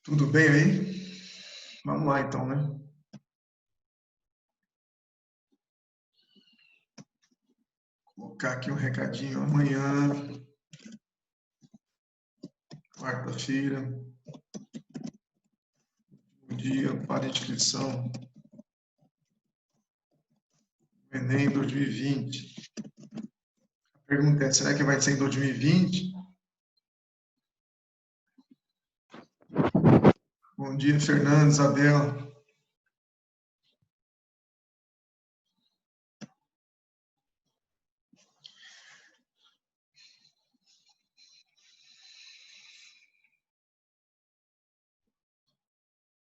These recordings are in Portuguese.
Tudo bem aí? Vamos lá então, né? Vou colocar aqui um recadinho amanhã, quarta-feira, bom dia para inscrição no Enem 2020. A pergunta é, será que vai ser em 2020? Bom dia, Fernando, Isabel.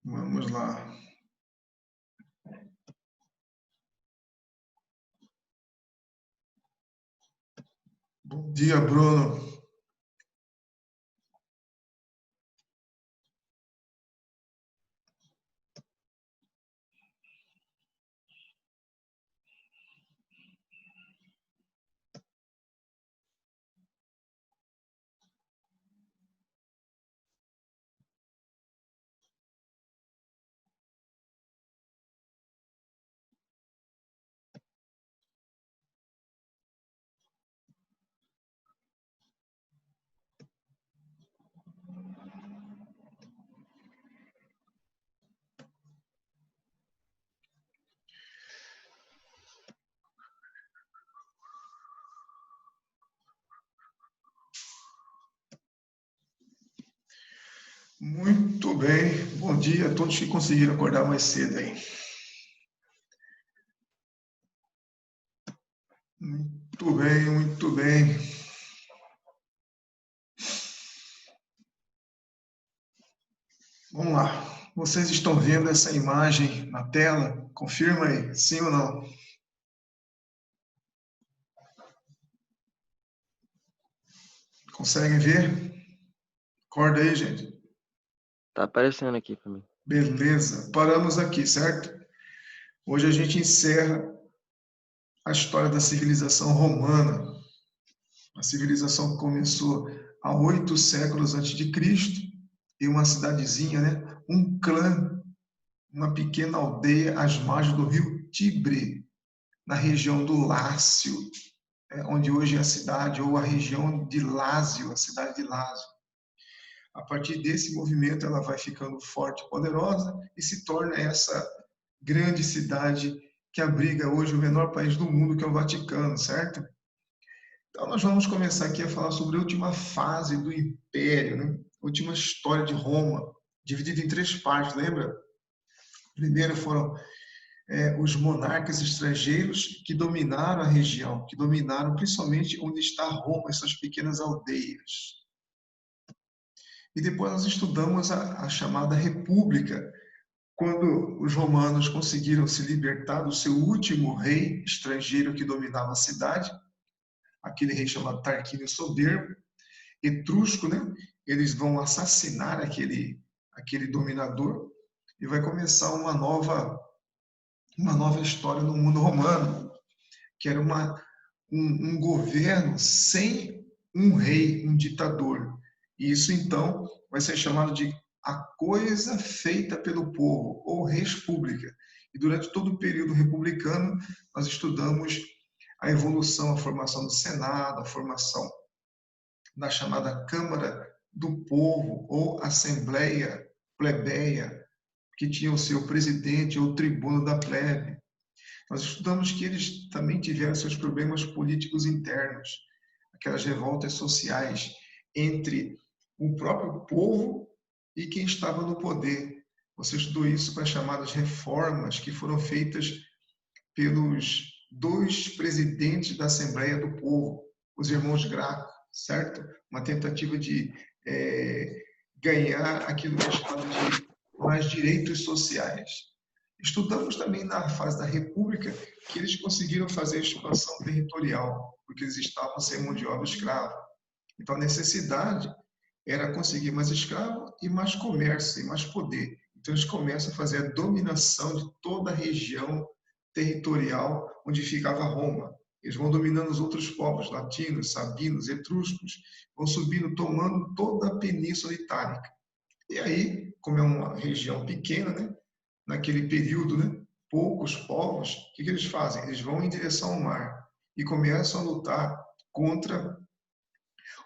Vamos lá. Bom dia, Bruno. Muito bem. Bom dia a todos que conseguiram acordar mais cedo aí. Muito bem, muito bem. Vamos lá. Vocês estão vendo essa imagem na tela? Confirma aí, sim ou não? Conseguem ver? Acorda aí, gente. Tá aparecendo aqui para mim. Beleza. Paramos aqui, certo? Hoje a gente encerra a história da civilização romana. A civilização que começou há 8 séculos antes de Cristo, em uma cidadezinha, né? Um clã, uma pequena aldeia às margens do rio Tibre, na região do Lácio, onde hoje é a cidade, ou a região de Lásio, a cidade de Lásio. A partir desse movimento, ela vai ficando forte e poderosa e se torna essa grande cidade que abriga hoje o menor país do mundo, que é o Vaticano, certo? Então, nós vamos começar aqui a falar sobre a última fase do Império, né? A última história de Roma, dividida em 3 partes, lembra? Primeiro foram os monarcas estrangeiros que dominaram a região, que dominaram principalmente onde está Roma, essas pequenas aldeias. E depois nós estudamos a chamada República, quando os romanos conseguiram se libertar do seu último rei estrangeiro que dominava a cidade, aquele rei chamado Tarquínio Soberbo, etrusco, né? Eles vão assassinar aquele dominador e vai começar uma nova história no mundo romano, que era um governo sem um rei, um ditador. E isso, então, vai ser chamado de a coisa feita pelo povo, ou república. E durante todo o período republicano, nós estudamos a evolução, a formação do Senado, a formação da chamada Câmara do Povo, ou Assembleia Plebeia, que tinha o seu presidente ou tribuno da plebe. Nós estudamos que eles também tiveram seus problemas políticos internos, aquelas revoltas sociais entre o próprio povo e quem estava no poder. Você estudou isso com as chamadas reformas que foram feitas pelos 2 presidentes da Assembleia do Povo, os irmãos Graco, certo? Uma tentativa de ganhar aquilo que é chamado de mais direitos sociais. Estudamos também na fase da República que eles conseguiram fazer a expansão territorial, porque eles estavam sem mão de obra escrava. Então, a necessidade era conseguir mais escravo e mais comércio, e mais poder. Então, eles começam a fazer a dominação de toda a região territorial onde ficava Roma. Eles vão dominando os outros povos, latinos, sabinos, etruscos, vão subindo, tomando toda a Península Itálica. E aí como é uma região pequena, né? Naquele período, né? Poucos povos, o que eles fazem? Eles vão em direção ao mar e começam a lutar contra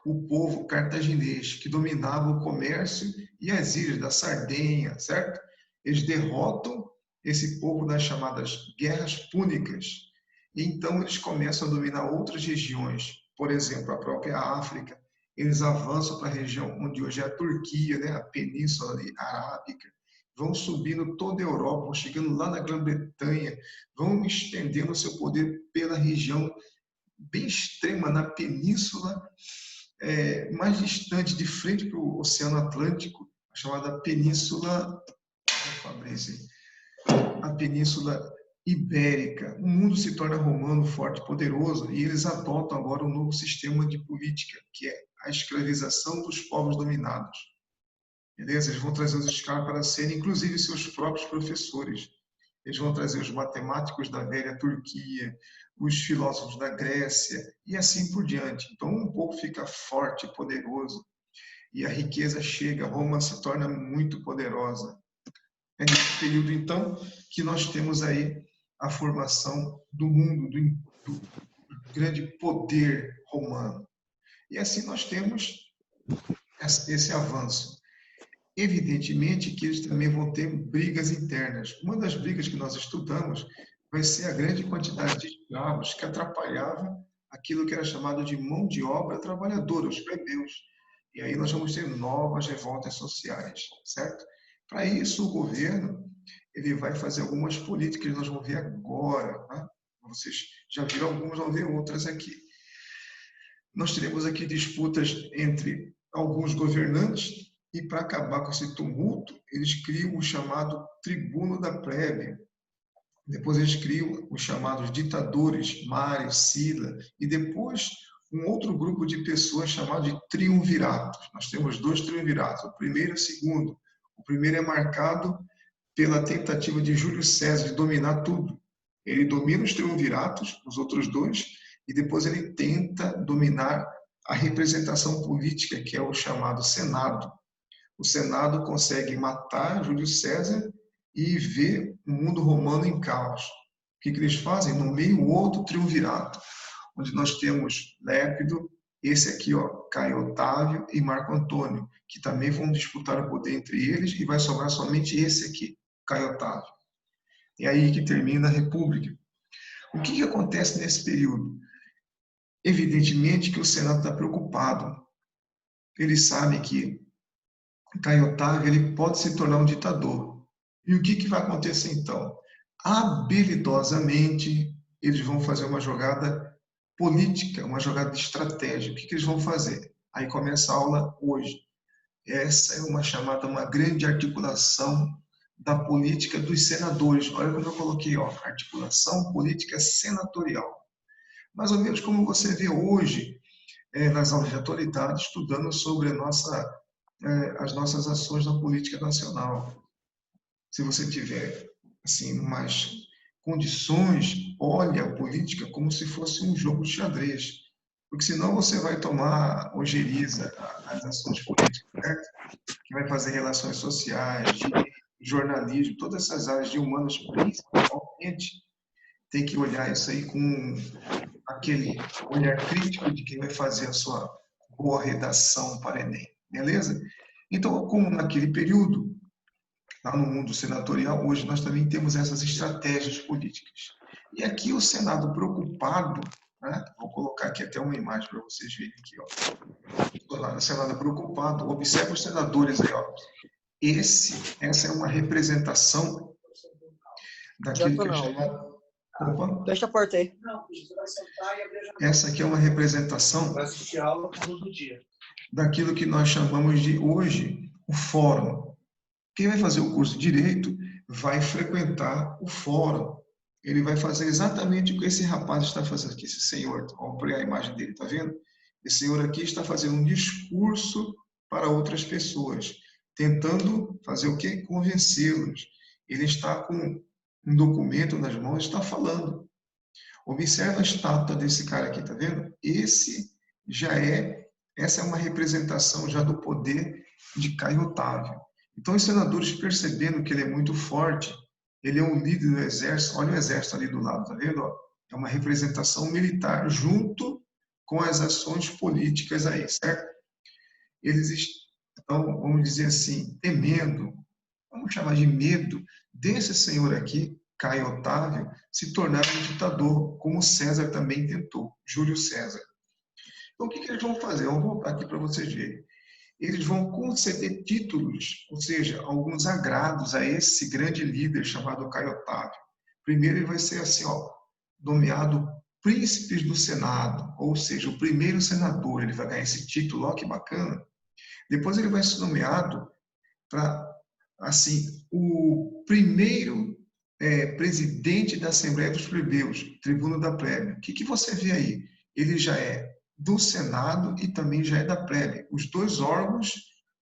o povo cartaginês, que dominava o comércio e as ilhas da Sardenha, certo? Eles derrotam esse povo nas chamadas guerras púnicas. E então eles começam a dominar outras regiões, por exemplo, a própria África. Eles avançam para a região onde hoje é a Turquia, né? A Península Arábica, vão subindo toda a Europa, vão chegando lá na Grã-Bretanha, vão estendendo o seu poder pela região bem extrema, na Península mais distante, de frente para o Oceano Atlântico, a chamada Península, a Península Ibérica. O mundo se torna romano, forte e poderoso, e eles adotam agora um novo sistema de política, que é a escravização dos povos dominados. Beleza? Eles vão trazer os escravos para serem, inclusive, seus próprios professores. Eles vão trazer os matemáticos da velha Turquia, os filósofos da Grécia e assim por diante. Então, um povo fica forte e poderoso e a riqueza chega, Roma se torna muito poderosa. É nesse período, então, que nós temos aí a formação do mundo, do grande poder romano. E assim nós temos esse avanço. Evidentemente que eles também vão ter brigas internas. Uma das brigas que nós estudamos vai ser a grande quantidade de escravos que atrapalhava aquilo que era chamado de mão de obra trabalhadora, os plebeus. E aí nós vamos ter novas revoltas sociais, certo? Para isso, o governo ele vai fazer algumas políticas, nós vamos ver agora. Né? Vocês já viram algumas, vão ver outras aqui. Nós teremos aqui disputas entre alguns governantes e, para acabar com esse tumulto, eles criam o chamado tribuno da plebe. Depois eles criam os chamados ditadores, Mário, Sila, e depois um outro grupo de pessoas chamado de triunviratos. Nós temos 2 triunviratos, o primeiro e o segundo. O primeiro é marcado pela tentativa de Júlio César de dominar tudo. Ele domina os triunviratos, os outros 2, e depois ele tenta dominar a representação política, que é o chamado Senado. O Senado consegue matar Júlio César e ver o mundo romano em caos. O que eles fazem? No meio, outro triunvirato, onde nós temos Lépido, esse aqui, ó, Caio Otávio e Marco Antônio, que também vão disputar o poder entre eles, e vai sobrar somente esse aqui, Caio Otávio. É aí que termina a República. O que acontece nesse período? Evidentemente que o Senado está preocupado. Eles sabem que Caio Otávio ele pode se tornar um ditador. E o que vai acontecer então? Habilidosamente, eles vão fazer uma jogada política, uma jogada de estratégia. O que eles vão fazer? Aí começa a aula hoje. Essa é uma chamada, uma grande articulação da política dos senadores. Olha como eu coloquei, ó, articulação política senatorial. Mais ou menos como você vê hoje nas aulas de atualidade, estudando sobre as nossas ações na política nacional. Se você tiver assim, umas condições, olhe a política como se fosse um jogo de xadrez, porque senão você vai tomar ojeriza às ações políticas, certo? Que vai fazer relações sociais, jornalismo, todas essas áreas de humanas, principalmente, tem que olhar isso aí com aquele olhar crítico de quem vai fazer a sua boa redação para Enem, beleza? Então, como naquele período, lá no mundo senatorial, hoje nós também temos essas estratégias políticas. E aqui o Senado preocupado, né? Vou colocar aqui até uma imagem para vocês verem aqui, ó. O Senado preocupado, observa os senadores aí, ó. Essa é uma representação daquilo que a gente chama... Opa. Fecha a porta aí. Essa aqui é uma representação Vai assistir a aula todo dia. Daquilo que nós chamamos de hoje o fórum. Quem vai fazer o curso de Direito vai frequentar o fórum. Ele vai fazer exatamente o que esse rapaz está fazendo aqui, esse senhor. Vamos pegar a imagem dele, tá vendo? Esse senhor aqui está fazendo um discurso para outras pessoas, tentando fazer o quê? Convencê-los. Ele está com um documento nas mãos, está falando. Observa a estátua desse cara aqui, tá vendo? Essa é uma representação já do poder de Caio Otávio. Então, os senadores, percebendo que ele é muito forte, ele é um líder do exército, olha o exército ali do lado, tá vendo? É uma representação militar, junto com as ações políticas aí, certo? Eles estão, vamos dizer assim, temendo, vamos chamar de medo, desse senhor aqui, Caio Otávio, se tornar um ditador, como César também tentou, Júlio César. Então, o que eles vão fazer? Eu vou voltar aqui para vocês verem. Eles vão conceder títulos, ou seja, alguns agrados a esse grande líder chamado Caio Otávio. Primeiro ele vai ser assim, nomeado príncipes do Senado, ou seja, o primeiro senador, ele vai ganhar esse título, ó que bacana. Depois ele vai ser nomeado para, assim, o primeiro presidente da Assembleia dos Plebeus, tribuno da plebe. O que você vê aí? Ele já é do Senado e também já é da plebe, os dois órgãos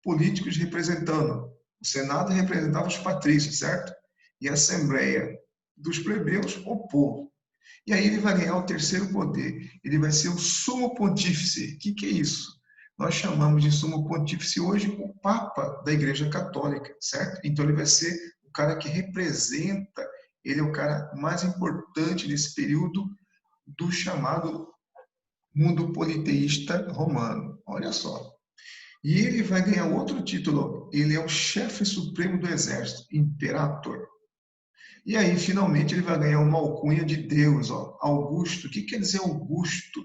políticos representando. O Senado representava os patrícios, certo? E a Assembleia dos Plebeus, o povo. E aí ele vai ganhar o terceiro poder, ele vai ser o sumo pontífice. O que é isso? Nós chamamos de sumo pontífice hoje o Papa da Igreja Católica, certo? Então ele vai ser o cara que representa, ele é o cara mais importante nesse período do chamado mundo politeísta romano. Olha só. E ele vai ganhar outro título, ele é o chefe supremo do exército, imperator. E aí, finalmente, ele vai ganhar uma alcunha de Deus, Augusto. O que quer dizer Augusto?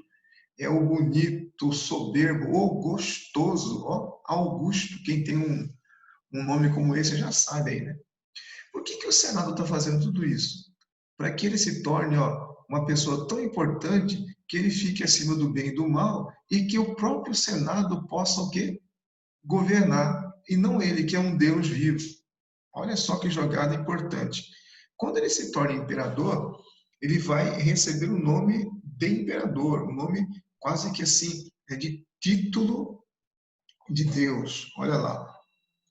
É o bonito, o soberbo, o gostoso, Augusto. Quem tem um nome como esse já sabe aí, né? Por que o Senado está fazendo tudo isso? Para que ele se torne uma pessoa tão importante que ele fique acima do bem e do mal e que o próprio Senado possa o quê? Governar, e não ele, que é um Deus vivo. Olha só que jogada importante. Quando ele se torna imperador, ele vai receber o nome de imperador, um nome quase que assim, de título de Deus. Olha lá.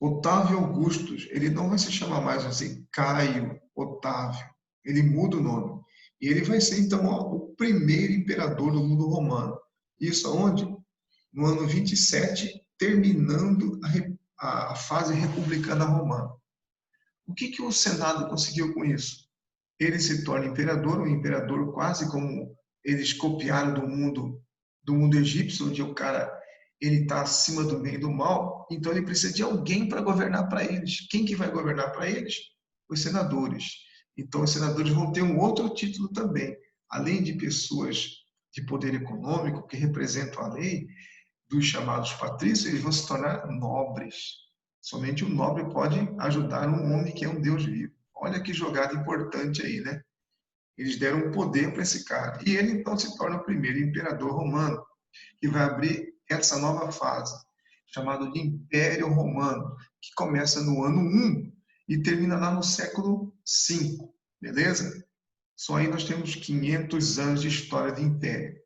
Otávio Augustus, ele não vai se chamar mais assim, Caio Otávio. Ele muda o nome. E ele vai ser, então, o primeiro imperador do mundo romano. Isso aonde? No ano 27, terminando a fase republicana romana. O que o Senado conseguiu com isso? Ele se torna imperador, um imperador quase como eles copiaram do mundo egípcio, onde o cara ele está acima do bem e do mal, então ele precisa de alguém para governar para eles. Quem que vai governar para eles? Os senadores. Então os senadores vão ter um outro título também, além de pessoas de poder econômico que representam a lei, dos chamados patrícios, eles vão se tornar nobres. Somente um nobre pode ajudar um homem que é um Deus vivo. Olha que jogada importante aí, né? Eles deram poder para esse cara. E ele então se torna o primeiro imperador romano, que vai abrir essa nova fase, chamada de Império Romano, que começa no ano 1 e termina lá no século 5, beleza? Só aí nós temos 500 anos de história de império.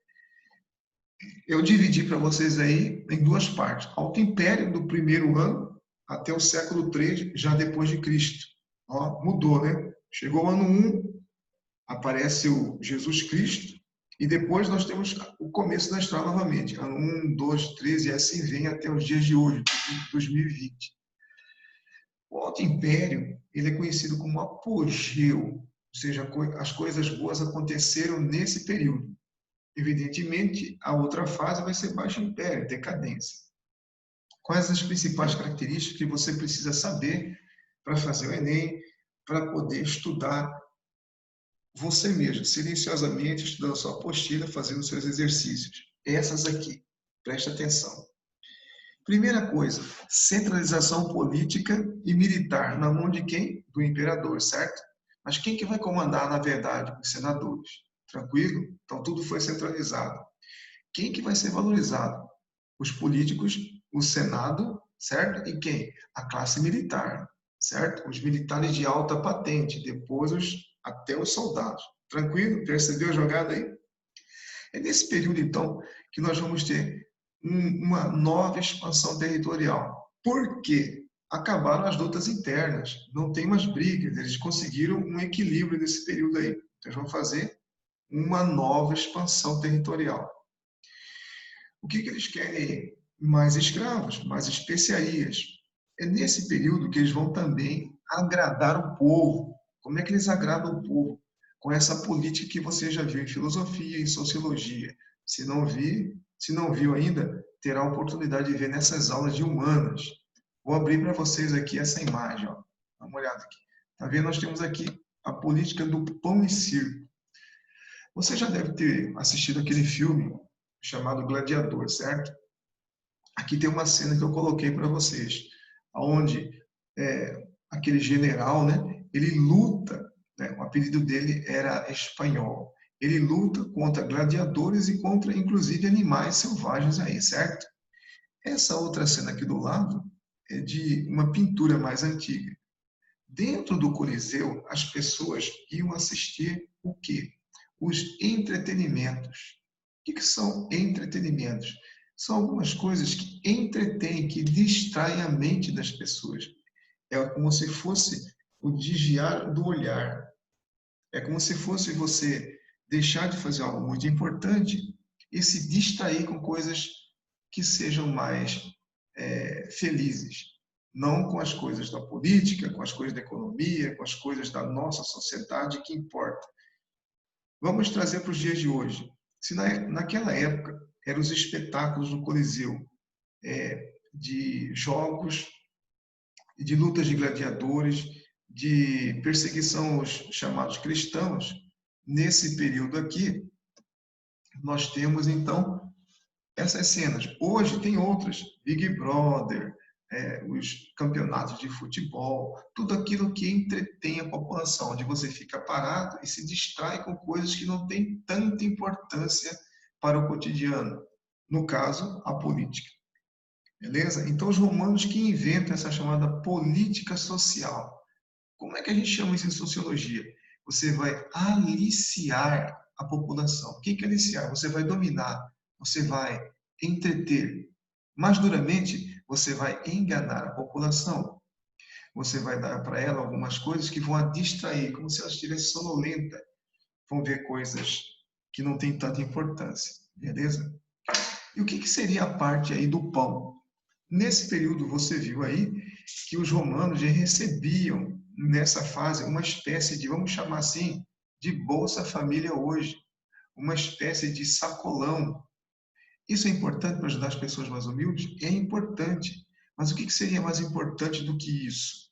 Eu dividi para vocês aí em duas partes. Alto Império do primeiro ano até o século 3, já depois de Cristo. Mudou, né? Chegou o ano 1, aparece o Jesus Cristo, e depois nós temos o começo da história novamente. Ano 1, 2, 3, e assim vem até os dias de hoje, 2020. O Alto Império, ele é conhecido como apogeu, ou seja, as coisas boas aconteceram nesse período. Evidentemente, a outra fase vai ser Baixo Império, decadência. Quais as principais características que você precisa saber para fazer o Enem, para poder estudar você mesmo, silenciosamente, estudando sua apostila, fazendo seus exercícios? Essas aqui, preste atenção. Primeira coisa, centralização política e militar. Na mão de quem? Do imperador, certo? Mas quem que vai comandar, na verdade? Os senadores. Tranquilo? Então, tudo foi centralizado. Quem que vai ser valorizado? Os políticos, o Senado, certo? E quem? A classe militar, certo? Os militares de alta patente, depois até os soldados. Tranquilo? Percebeu a jogada aí? É nesse período, então, que nós vamos ter uma nova expansão territorial. Por quê? Acabaram as lutas internas, não tem mais brigas, eles conseguiram um equilíbrio nesse período aí. Então, eles vão fazer uma nova expansão territorial. O que eles querem? Mais escravos, mais especiarias. É nesse período que eles vão também agradar o povo. Como é que eles agradam o povo? Com essa política que você já viu em filosofia e sociologia. Se não viu ainda, terá a oportunidade de ver nessas aulas de humanas. Vou abrir para vocês aqui essa imagem. Ó. Dá uma olhada aqui. Tá vendo? Nós temos aqui a política do pão e circo. Você já deve ter assistido aquele filme chamado Gladiador, certo? Aqui tem uma cena que eu coloquei para vocês, onde aquele general, né, ele luta, né, o apelido dele era espanhol, ele luta contra gladiadores e contra, inclusive, animais selvagens aí, certo? Essa outra cena aqui do lado é de uma pintura mais antiga. Dentro do Coliseu, as pessoas iam assistir o quê? Os entretenimentos. O que são entretenimentos? São algumas coisas que entretêm, que distraem a mente das pessoas. É como se fosse o desviar do olhar. É como se fosse você deixar de fazer algo muito importante e se distrair com coisas que sejam mais felizes. Não com as coisas da política, com as coisas da economia, com as coisas da nossa sociedade que importa. Vamos trazer para os dias de hoje. Se naquela época eram os espetáculos no Coliseu, de jogos, de lutas de gladiadores, de perseguição aos chamados cristãos, nesse período aqui, nós temos então essas cenas. Hoje tem outras, Big Brother, os campeonatos de futebol, tudo aquilo que entretém a população, onde você fica parado e se distrai com coisas que não têm tanta importância para o cotidiano. No caso, a política. Beleza? Então, os romanos que inventam essa chamada política social. Como é que a gente chama isso em sociologia? Você vai aliciar a população. O que é aliciar? Você vai dominar, você vai entreter. Mais duramente, você vai enganar a população. Você vai dar para ela algumas coisas que vão a distrair, como se ela estivesse sonolenta. Vão ver coisas que não têm tanta importância. Beleza? E o que seria a parte aí do pão? Nesse período, você viu aí que os romanos já recebiam, nessa fase, uma espécie de, vamos chamar assim, de Bolsa Família hoje, uma espécie de sacolão. Isso é importante para ajudar as pessoas mais humildes? É importante. Mas o que seria mais importante do que isso?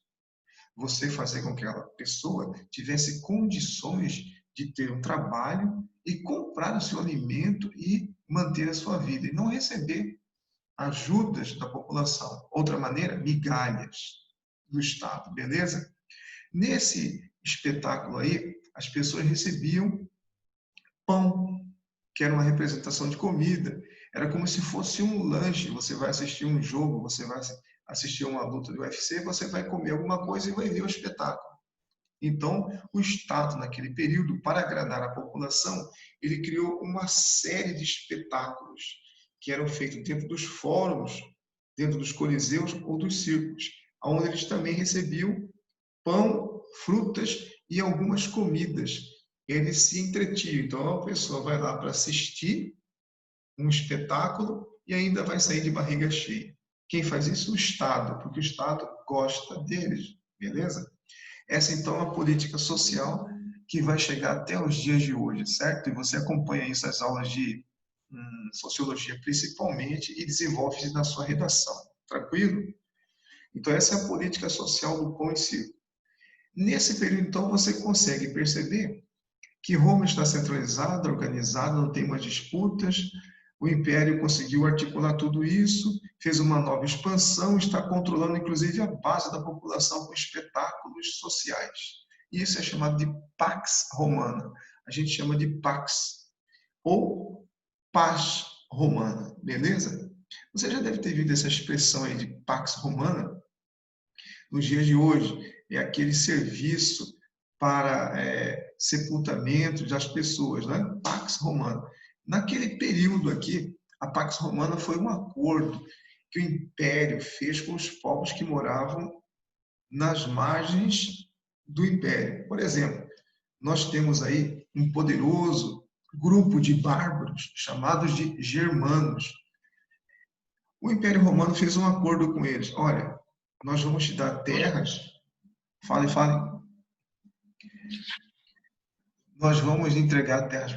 Você fazer com que aquela pessoa tivesse condições de ter um trabalho e comprar o seu alimento e manter a sua vida, e não receber ajudas da população. Outra maneira, migalhas do Estado, beleza? Nesse espetáculo aí, as pessoas recebiam pão, que era uma representação de comida. Era como se fosse um lanche. Você vai assistir um jogo, você vai assistir uma luta do UFC, você vai comer alguma coisa e vai ver o espetáculo. Então, o Estado, naquele período, para agradar a população, ele criou uma série de espetáculos que eram feitos dentro dos fóruns, dentro dos coliseus ou dos circos, onde eles também recebiam pão, frutas e algumas comidas. Eles se entretinham. Então, a pessoa vai lá para assistir um espetáculo e ainda vai sair de barriga cheia. Quem faz isso? O Estado, porque o Estado gosta deles, beleza? Essa, então, é a política social que vai chegar até os dias de hoje, certo? E você acompanha isso nas aulas de sociologia, principalmente, e desenvolve isso na sua redação. Tranquilo? Então, essa é a política social do pão e circo. Nesse período, então, você consegue perceber que Roma está centralizada, organizada, não tem mais disputas, o Império conseguiu articular tudo isso, fez uma nova expansão, está controlando inclusive a base da população com espetáculos sociais. Isso é chamado de Pax Romana. A gente chama de Pax ou Paz Romana, beleza? Você já deve ter visto essa expressão aí de Pax Romana nos dias de hoje. É aquele serviço para sepultamento das pessoas, né? Pax Romana. Naquele período aqui, a Pax Romana foi um acordo que o Império fez com os povos que moravam nas margens do Império. Por exemplo, nós temos aí um poderoso grupo de bárbaros chamados de germanos. O Império Romano fez um acordo com eles. Olha, nós vamos te dar terras. Fale, fale. Nós vamos entregar terras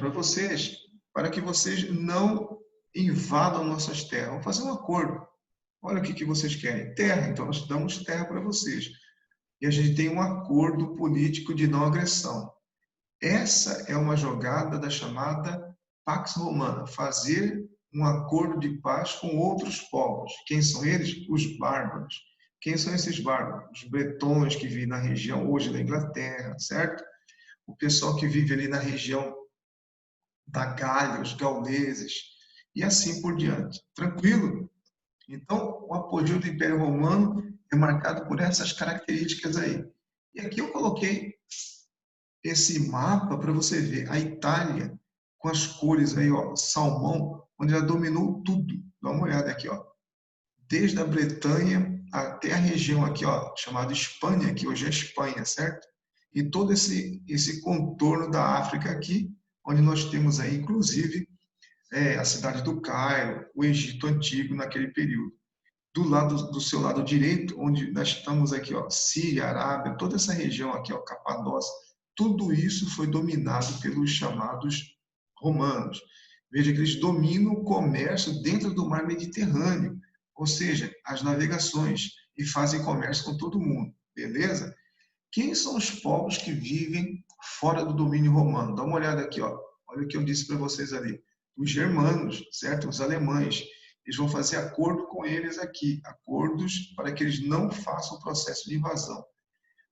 para que vocês não invadam nossas terras. Vamos fazer um acordo. Olha o que vocês querem. Terra, então nós damos terra para vocês. E a gente tem um acordo político de não agressão. Essa é uma jogada da chamada Pax Romana, fazer um acordo de paz com outros povos. Quem são eles? Os bárbaros. Quem são esses bárbaros? Os bretões que vivem na região hoje da Inglaterra, certo? O pessoal que vive ali na região da Gália, os gauleses, e assim por diante. Tranquilo? Então, o apogeu do Império Romano é marcado por essas características aí. E aqui eu coloquei esse mapa para você ver a Itália com as cores aí, ó, salmão, onde ela dominou tudo. Dá uma olhada aqui, ó. Desde a Bretanha até a região aqui, ó, chamada Espanha, que hoje é Espanha, certo? E todo esse contorno da África aqui, onde nós temos aí, inclusive, a cidade do Cairo, o Egito Antigo naquele período. Do seu lado direito, onde nós estamos aqui, ó, Síria, Arábia, toda essa região aqui, ó, Capadócia, tudo isso foi dominado pelos chamados romanos. Veja que eles dominam o comércio dentro do mar Mediterrâneo, ou seja, as navegações, e fazem comércio com todo mundo, beleza? Quem são os povos que vivem fora do domínio romano? Dá uma olhada aqui, ó. Olha o que eu disse para vocês ali. Os germanos, certo? Os alemães. Eles vão fazer acordo com eles aqui, acordos para que eles não façam o processo de invasão.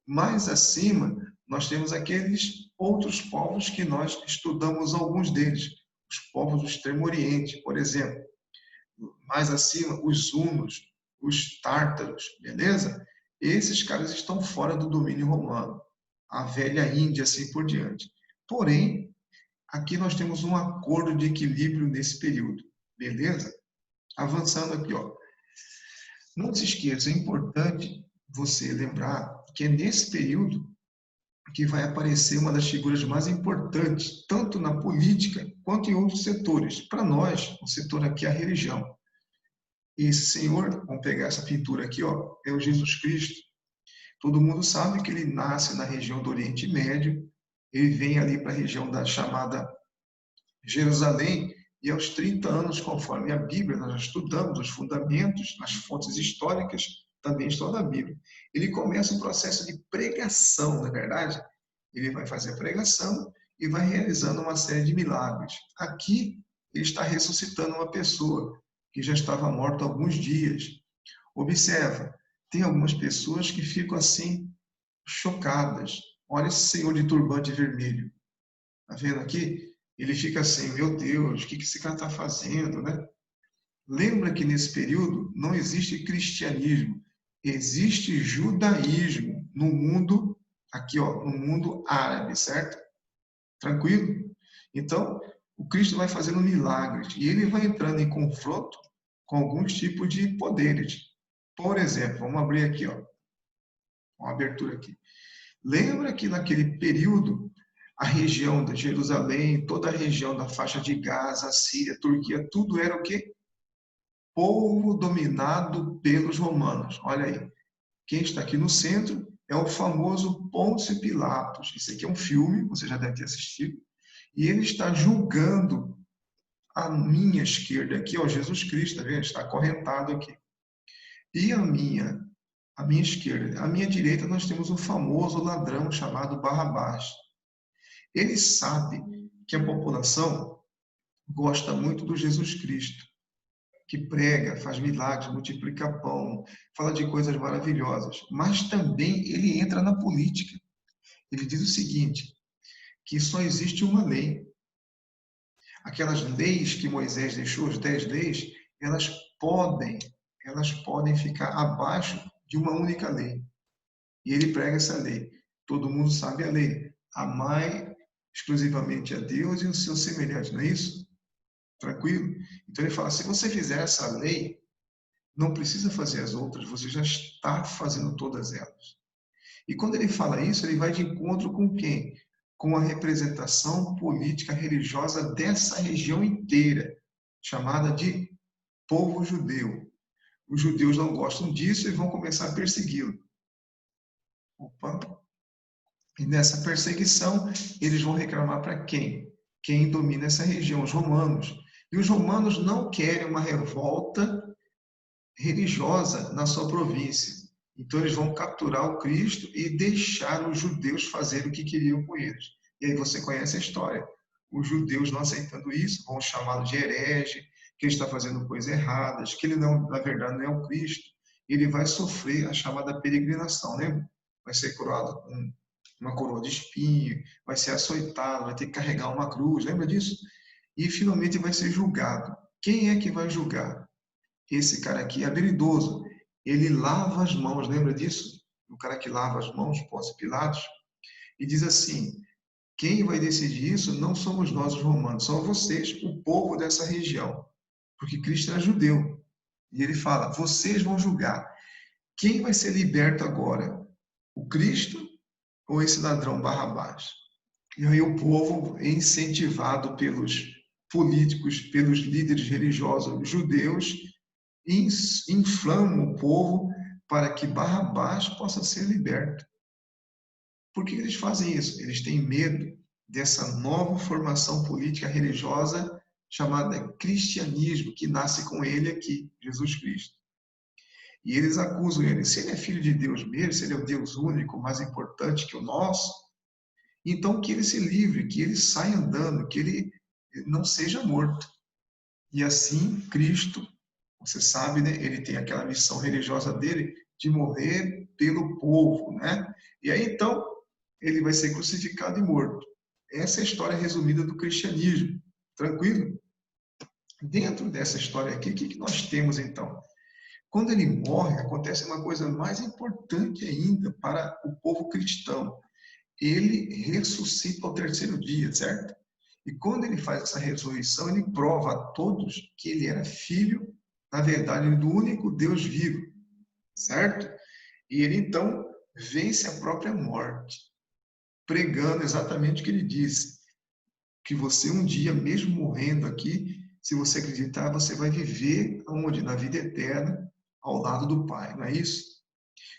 Mais acima, nós temos aqueles outros povos que nós estudamos alguns deles, os povos do Extremo Oriente, por exemplo. Mais acima, os hunos, os tártaros, beleza? Esses caras estão fora do domínio romano, a velha Índia, assim por diante. Porém, aqui nós temos um acordo de equilíbrio nesse período, beleza? Avançando aqui, ó. Não se esqueça, é importante você lembrar que é nesse período que vai aparecer uma das figuras mais importantes, tanto na política quanto em outros setores. Para nós, o setor aqui é a religião. Esse senhor, vamos pegar essa pintura aqui, ó, é o Jesus Cristo. Todo mundo sabe que ele nasce na região do Oriente Médio, ele vem ali para a região da chamada Jerusalém, e aos 30 anos, conforme a Bíblia, nós já estudamos os fundamentos, as fontes históricas também estão na Bíblia. Ele começa um processo de pregação, não é verdade? Ele vai fazer a pregação e vai realizando uma série de milagres. Aqui, ele está ressuscitando uma pessoa que já estava morta há alguns dias. Observa, tem algumas pessoas que ficam assim, chocadas. Olha esse senhor de turbante vermelho. Está vendo aqui? Ele fica assim, meu Deus, o que esse cara está fazendo, né? Lembra que nesse período não existe cristianismo, existe judaísmo no mundo, aqui ó, no mundo árabe, certo? Tranquilo? Então, o Cristo vai fazendo milagres e ele vai entrando em confronto com alguns tipos de poderes. Por exemplo, vamos abrir aqui, ó, uma abertura aqui. Lembra que naquele período a região de Jerusalém, toda a região da faixa de Gaza, Síria, Turquia, tudo era o quê? Povo dominado pelos romanos. Olha aí. Quem está aqui no centro é o famoso Pôncio Pilatos. Isso aqui é um filme, você já deve ter assistido. E ele está julgando a minha esquerda aqui, ó, Jesus Cristo, tá vendo? Está acorrentado aqui. E a minha esquerda, a minha direita, nós temos um famoso ladrão chamado Barrabás. Ele sabe que a população gosta muito do Jesus Cristo, que prega, faz milagres, multiplica pão, fala de coisas maravilhosas, mas também ele entra na política. Ele diz o seguinte, que só existe uma lei. Aquelas leis que Moisés deixou, as 10 leis, elas podem ficar abaixo de uma única lei. E ele prega essa lei. Todo mundo sabe a lei. Amai exclusivamente a Deus e o seu semelhante, não é isso? Tranquilo? Então ele fala, se você fizer essa lei, não precisa fazer as outras, você já está fazendo todas elas. E quando ele fala isso, ele vai de encontro com quem? Com a representação política religiosa dessa região inteira, chamada de povo judeu. os judeus não gostam disso e vão começar a persegui-lo. Opa! E nessa perseguição, eles vão reclamar para quem? Quem domina essa região? Os romanos. E os romanos não querem uma revolta religiosa na sua província. Então, eles vão capturar o Cristo e deixar os judeus fazerem o que queriam com eles. E aí você conhece a história. Os judeus não aceitando isso, vão chamá-lo de herege, que ele está fazendo coisas erradas, que ele não, na verdade, não é o Cristo. Ele vai sofrer a chamada peregrinação, lembra? Vai ser coroado com uma coroa de espinho, vai ser açoitado, vai ter que carregar uma cruz, lembra disso? E finalmente vai ser julgado. Quem é que vai julgar? Esse cara aqui é habilidoso. Ele lava as mãos, lembra disso? O cara que lava as mãos, Pôncio Pilatos, e diz assim: quem vai decidir isso não somos nós os romanos, são vocês, o povo dessa região. Porque Cristo era judeu. E ele fala: vocês vão julgar. Quem vai ser liberto agora? O Cristo ou esse ladrão Barrabás? E aí o povo, incentivado pelos políticos, pelos líderes religiosos judeus, inflama o povo para que Barrabás possa ser liberto. Por que eles fazem isso? Eles têm medo dessa nova formação política religiosa chamada cristianismo, que nasce com ele aqui, Jesus Cristo. E eles acusam ele, se ele é filho de Deus mesmo, se ele é o Deus único, mais importante que o nosso, então que ele se livre, que ele saia andando, que ele não seja morto. E assim, Cristo, você sabe, né? Ele tem aquela missão religiosa dele de morrer pelo povo, né? E aí, então, ele vai ser crucificado e morto. Essa é a história resumida do cristianismo. Tranquilo? Dentro dessa história aqui, o que nós temos, então? Quando ele morre, acontece uma coisa mais importante ainda para o povo cristão. Ele ressuscita ao terceiro dia, certo? E quando ele faz essa ressurreição, ele prova a todos que ele era filho, na verdade, do único Deus vivo, certo? E ele, então, vence a própria morte, pregando exatamente o que ele disse, que você um dia, mesmo morrendo aqui, se você acreditar, você vai viver onde? Na vida eterna, ao lado do Pai, não é isso?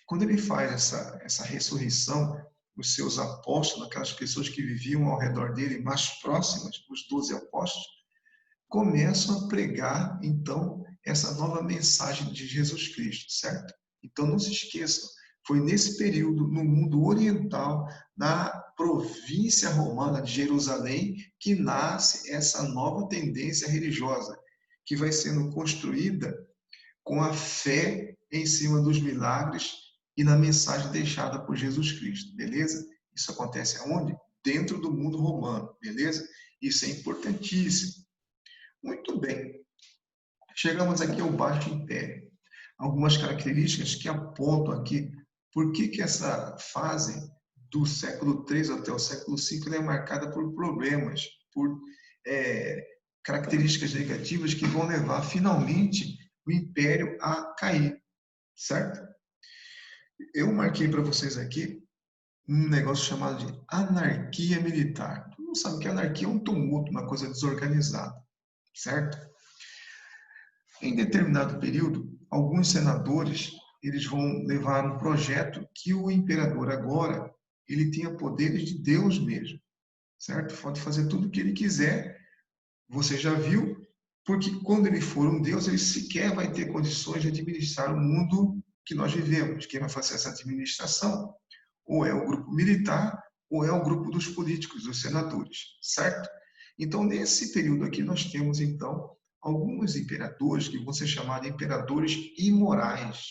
Quando ele faz essa ressurreição, os seus apóstolos, aquelas pessoas que viviam ao redor dele, mais próximas, os 12 apóstolos, começam a pregar, então, essa nova mensagem de Jesus Cristo, certo? Então, não se esqueçam, foi nesse período, no mundo oriental, na província romana de Jerusalém, que nasce essa nova tendência religiosa, que vai sendo construída com a fé em cima dos milagres e na mensagem deixada por Jesus Cristo, beleza? Isso acontece aonde? Dentro do mundo romano, beleza? Isso é importantíssimo. Muito bem. Chegamos aqui ao Baixo Império. Algumas características que apontam aqui por que essa fase do século III até o século V é marcada por problemas, por características negativas que vão levar finalmente o Império a cair, certo? Eu marquei para vocês aqui um negócio chamado de anarquia militar. Todo mundo sabe que anarquia é um tumulto, uma coisa desorganizada, certo? Em determinado período, alguns senadores eles vão levar um projeto que o imperador agora ele tenha poderes de Deus mesmo, certo? Pode fazer tudo o que ele quiser. Você já viu? Porque quando ele for um Deus, ele sequer vai ter condições de administrar o mundo que nós vivemos. Quem vai fazer essa administração ou é o grupo militar ou é o grupo dos políticos, dos senadores, certo? Então, nesse período aqui, nós temos, então, alguns imperadores que vão ser chamados de imperadores imorais,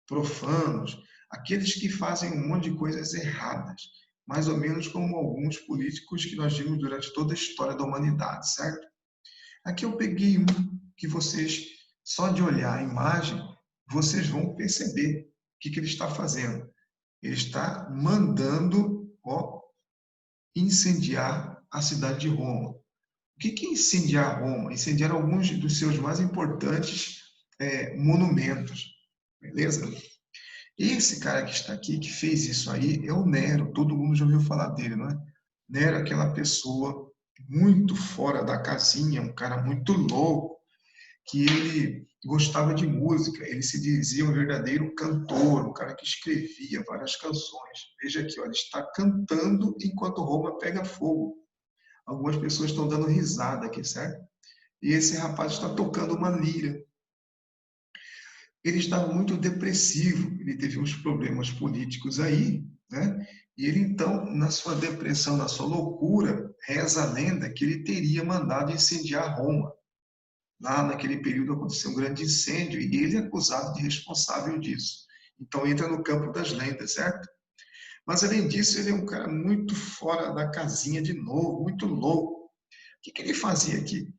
profanos, aqueles que fazem um monte de coisas erradas, mais ou menos como alguns políticos que nós vimos durante toda a história da humanidade, certo? Aqui eu peguei um que vocês, só de olhar a imagem, vocês vão perceber o que ele está fazendo. Ele está mandando incendiar a cidade de Roma. O que é incendiar Roma? Incendiar alguns dos seus mais importantes monumentos, beleza? Esse cara que está aqui, que fez isso aí, é o Nero. Todo mundo já ouviu falar dele, não é? Nero é aquela pessoa muito fora da casinha, um cara muito louco, que ele gostava de música, ele se dizia um verdadeiro cantor, um cara que escrevia várias canções. Veja aqui, ó, ele está cantando enquanto Roma pega fogo. Algumas pessoas estão dando risada aqui, certo? E esse rapaz está tocando uma lira. Ele estava muito depressivo, ele teve uns problemas políticos aí, né? E ele então, na sua depressão, na sua loucura, reza a lenda que ele teria mandado incendiar Roma. Lá naquele período aconteceu um grande incêndio e ele é acusado de responsável disso. Então entra no campo das lendas, certo? Mas além disso, ele é um cara muito fora da casinha de novo, muito louco. O que ele fazia aqui?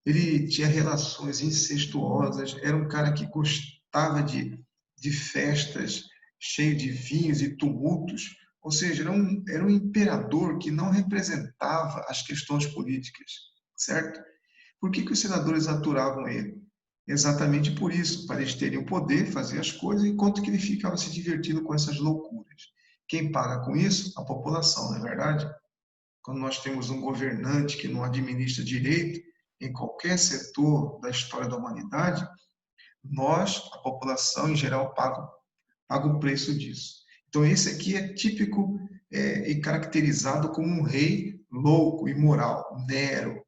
Ele tinha relações incestuosas, era um cara que gostava de festas cheio de vinhos e tumultos, ou seja, era um imperador que não representava as questões políticas, certo? Por que os senadores aturavam ele? Exatamente por isso, para eles terem o poder, fazer as coisas, enquanto que ele ficava se divertindo com essas loucuras. Quem paga com isso? A população, não é verdade? Quando nós temos um governante que não administra direito, em qualquer setor da história da humanidade, nós, a população em geral, paga o preço disso. Então, esse aqui é típico e caracterizado como um rei louco, imoral, Nero.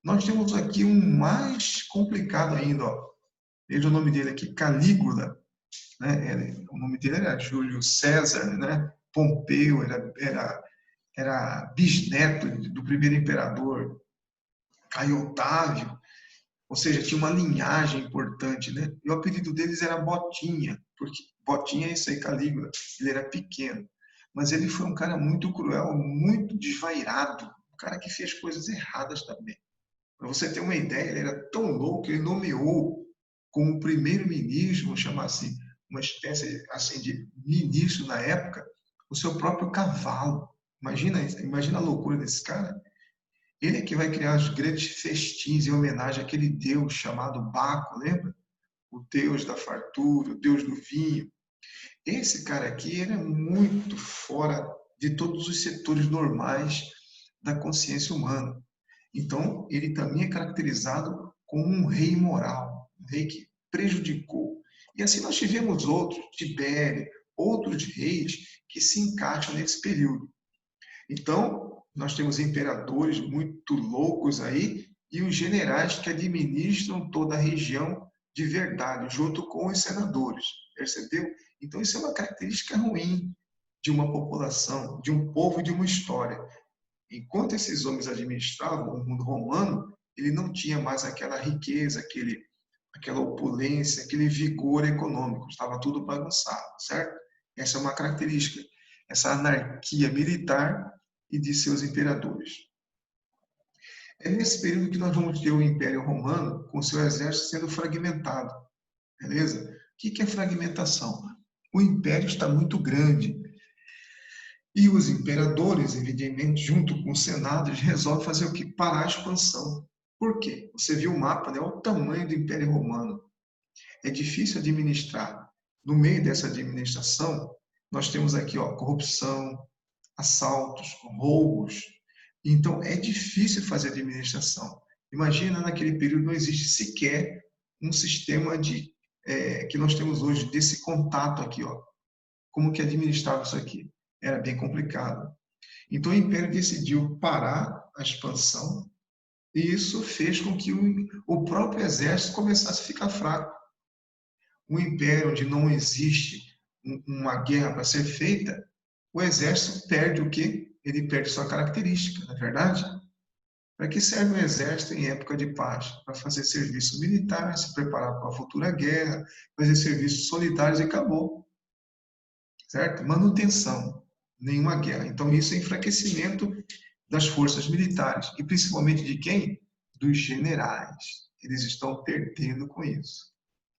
Nós temos aqui um mais complicado ainda, ó. Veja o nome dele aqui, Calígula. Né? O nome dele era Júlio César, né? Pompeu, era bisneto do primeiro imperador, Caio Otávio, ou seja, tinha uma linhagem importante, né? E o apelido deles era Botinha, porque Botinha é isso aí, Calígula, ele era pequeno, mas ele foi um cara muito cruel, muito desvairado, um cara que fez coisas erradas também. Para você ter uma ideia, ele era tão louco que ele nomeou como primeiro-ministro, vamos chamar assim, uma espécie assim de ministro na época, o seu próprio cavalo. Imagina a loucura desse cara. Ele é que vai criar os grandes festins em homenagem àquele deus chamado Baco, lembra? O deus da fartura, o deus do vinho. Esse cara aqui era muito fora de todos os setores normais da consciência humana. Então, ele também é caracterizado como um rei moral, um rei que prejudicou. E assim nós tivemos outros, Tibério, outros reis que se encaixam nesse período. Então, nós temos imperadores muito loucos aí e os generais que administram toda a região de verdade, junto com os senadores. Percebeu? Então, isso é uma característica ruim de uma população, de um povo, de uma história. Enquanto esses homens administravam o mundo romano, ele não tinha mais aquela riqueza, aquela opulência, aquele vigor econômico. Estava tudo bagunçado, certo? Essa é uma característica, essa anarquia militar e de seus imperadores. É nesse período que nós vamos ter o Império Romano com seu exército sendo fragmentado, beleza? O que é fragmentação? O império está muito grande e os imperadores, evidentemente, junto com os senados, resolvem fazer o que? Parar a expansão. Por quê? Você viu o mapa, né? Olha o tamanho do Império Romano. É difícil administrar. No meio dessa administração, nós temos aqui, ó, corrupção, assaltos, roubos. Então, é difícil fazer administração. Imagina, naquele período não existe sequer um sistema que nós temos hoje, desse contato aqui. Ó. Como que administrava isso aqui? Era bem complicado. Então, o Império decidiu parar a expansão e isso fez com que o próprio exército começasse a ficar fraco. Um império onde não existe uma guerra para ser feita, o exército perde o quê? Ele perde sua característica, não é verdade? Para que serve o exército em época de paz? Para fazer serviço militar, se preparar para a futura guerra, fazer serviços solidários e acabou. Certo? Manutenção, nenhuma guerra. Então, isso é enfraquecimento das forças militares. E principalmente de quem? Dos generais. Eles estão perdendo com isso.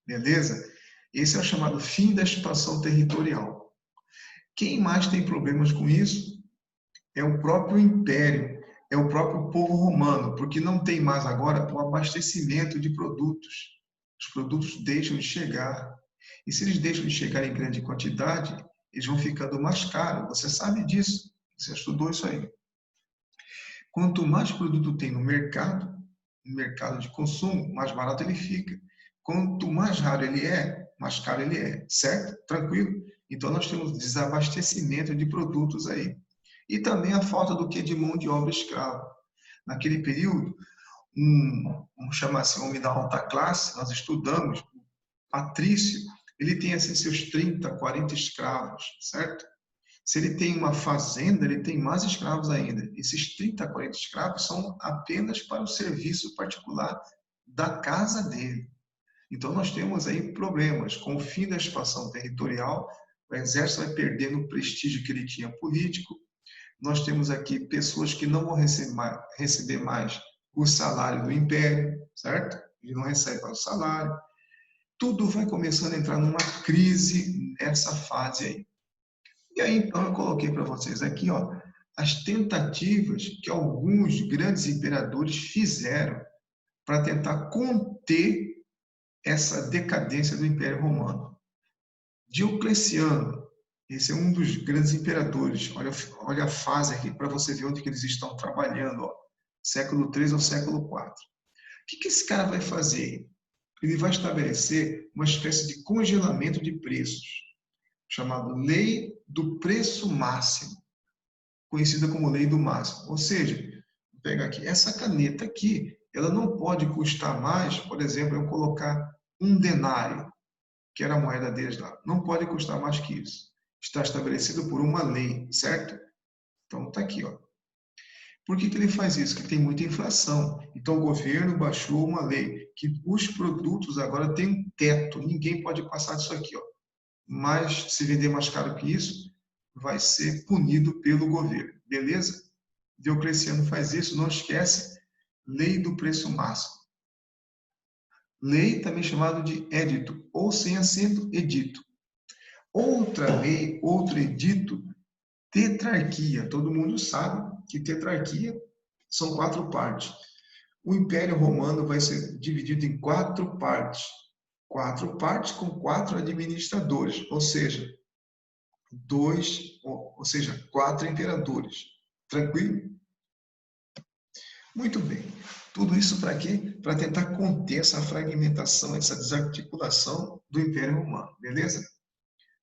Beleza? Esse é o chamado fim da expansão territorial. Quem mais tem problemas com isso? É o próprio império, é o próprio povo romano, porque não tem mais agora o abastecimento de produtos. Os produtos deixam de chegar. E se eles deixam de chegar em grande quantidade, eles vão ficando mais caros. Você sabe disso, você estudou isso aí. Quanto mais produto tem no mercado, no mercado de consumo, mais barato ele fica. Quanto mais raro ele é, mais caro ele é, certo? Tranquilo? Então, nós temos desabastecimento de produtos aí. E também a falta do que de mão de obra escrava. Naquele período, vamos chamar assim, homem da alta classe, nós estudamos, patrício, ele tem assim seus 30, 40 escravos, certo? Se ele tem uma fazenda, ele tem mais escravos ainda. Esses 30, 40 escravos são apenas para o serviço particular da casa dele. Então, nós temos aí problemas. Com o fim da expansão territorial, o exército vai perdendo o prestígio que ele tinha político. Nós temos aqui pessoas que não vão receber mais o salário do império, certo? Ele não recebe mais o salário. Tudo vai começando a entrar numa crise nessa fase aí. E aí, então, eu coloquei para vocês aqui, ó, as tentativas que alguns grandes imperadores fizeram para tentar conter essa decadência do Império Romano. Diocleciano, esse é um dos grandes imperadores. Olha a fase aqui para você ver onde que eles estão trabalhando, ó, século III ao século IV. O que esse cara vai fazer? Ele vai estabelecer uma espécie de congelamento de preços, chamado Lei do Preço Máximo, conhecida como Lei do Máximo. Ou seja, vou pegar aqui, essa caneta aqui, ela não pode custar mais, por exemplo, eu colocar um denário, que era a moeda deles lá, não pode custar mais que isso. Está estabelecido por uma lei, certo? Então está aqui, ó. Por que ele faz isso? Que tem muita inflação. Então o governo baixou uma lei que os produtos agora têm um teto, ninguém pode passar disso aqui, ó. Mas se vender mais caro que isso, vai ser punido pelo governo, beleza? Diocleciano faz isso, não esquece, lei do preço máximo. Lei também chamado de edito, ou sem acento, edito. Outra lei, outro edito, tetrarquia. Todo mundo sabe que tetrarquia são 4 partes. O Império Romano vai ser dividido em 4 partes. 4 partes com 4 administradores, ou seja, 4 imperadores. Tranquilo? Muito bem. Tudo isso para quê? Para tentar conter essa fragmentação, essa desarticulação do Império Romano, beleza?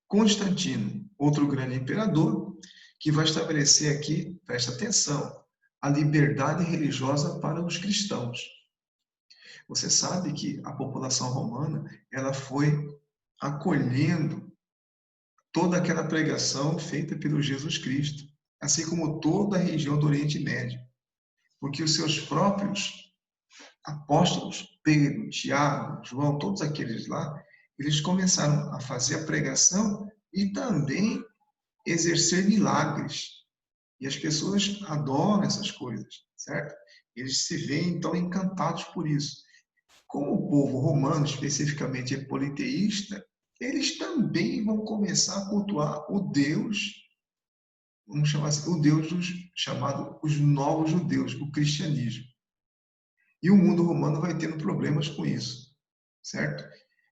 Constantino, outro grande imperador, que vai estabelecer aqui, presta atenção, a liberdade religiosa para os cristãos. Você sabe que a população romana, ela foi acolhendo toda aquela pregação feita pelo Jesus Cristo, assim como toda a região do Oriente Médio, porque os seus próprios apóstolos, Pedro, Tiago, João, todos aqueles lá, eles começaram a fazer a pregação e também exercer milagres. E as pessoas adoram essas coisas, certo? Eles se veem, então, encantados por isso. Como o povo romano, especificamente, é politeísta, eles também vão começar a cultuar o Deus, vamos chamar assim, o Deus chamado os novos judeus, o cristianismo. E o mundo romano vai tendo problemas com isso, certo?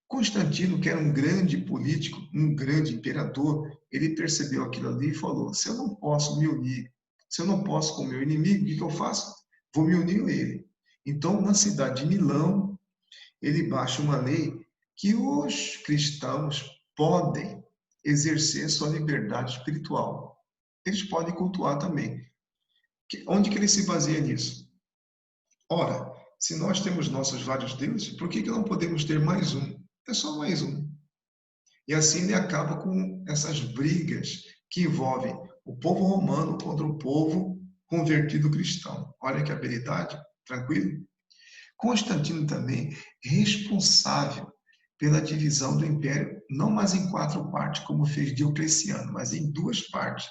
Constantino, que era um grande político, um grande imperador, ele percebeu aquilo ali e falou: se eu não posso me unir, se eu não posso com o meu inimigo, o que eu faço? Vou me unir a ele. Então, na cidade de Milão, ele baixa uma lei que os cristãos podem exercer sua liberdade espiritual. Eles podem cultuar também. Onde que ele se baseia nisso? Ora, se nós temos nossos vários deuses, por que não podemos ter mais um? É só mais um. E assim ele acaba com essas brigas que envolvem o povo romano contra o povo convertido cristão. Olha que habilidade, tranquilo? Constantino também responsável pela divisão do império, não mais em 4 partes, como fez Diocleciano, mas em 2 partes.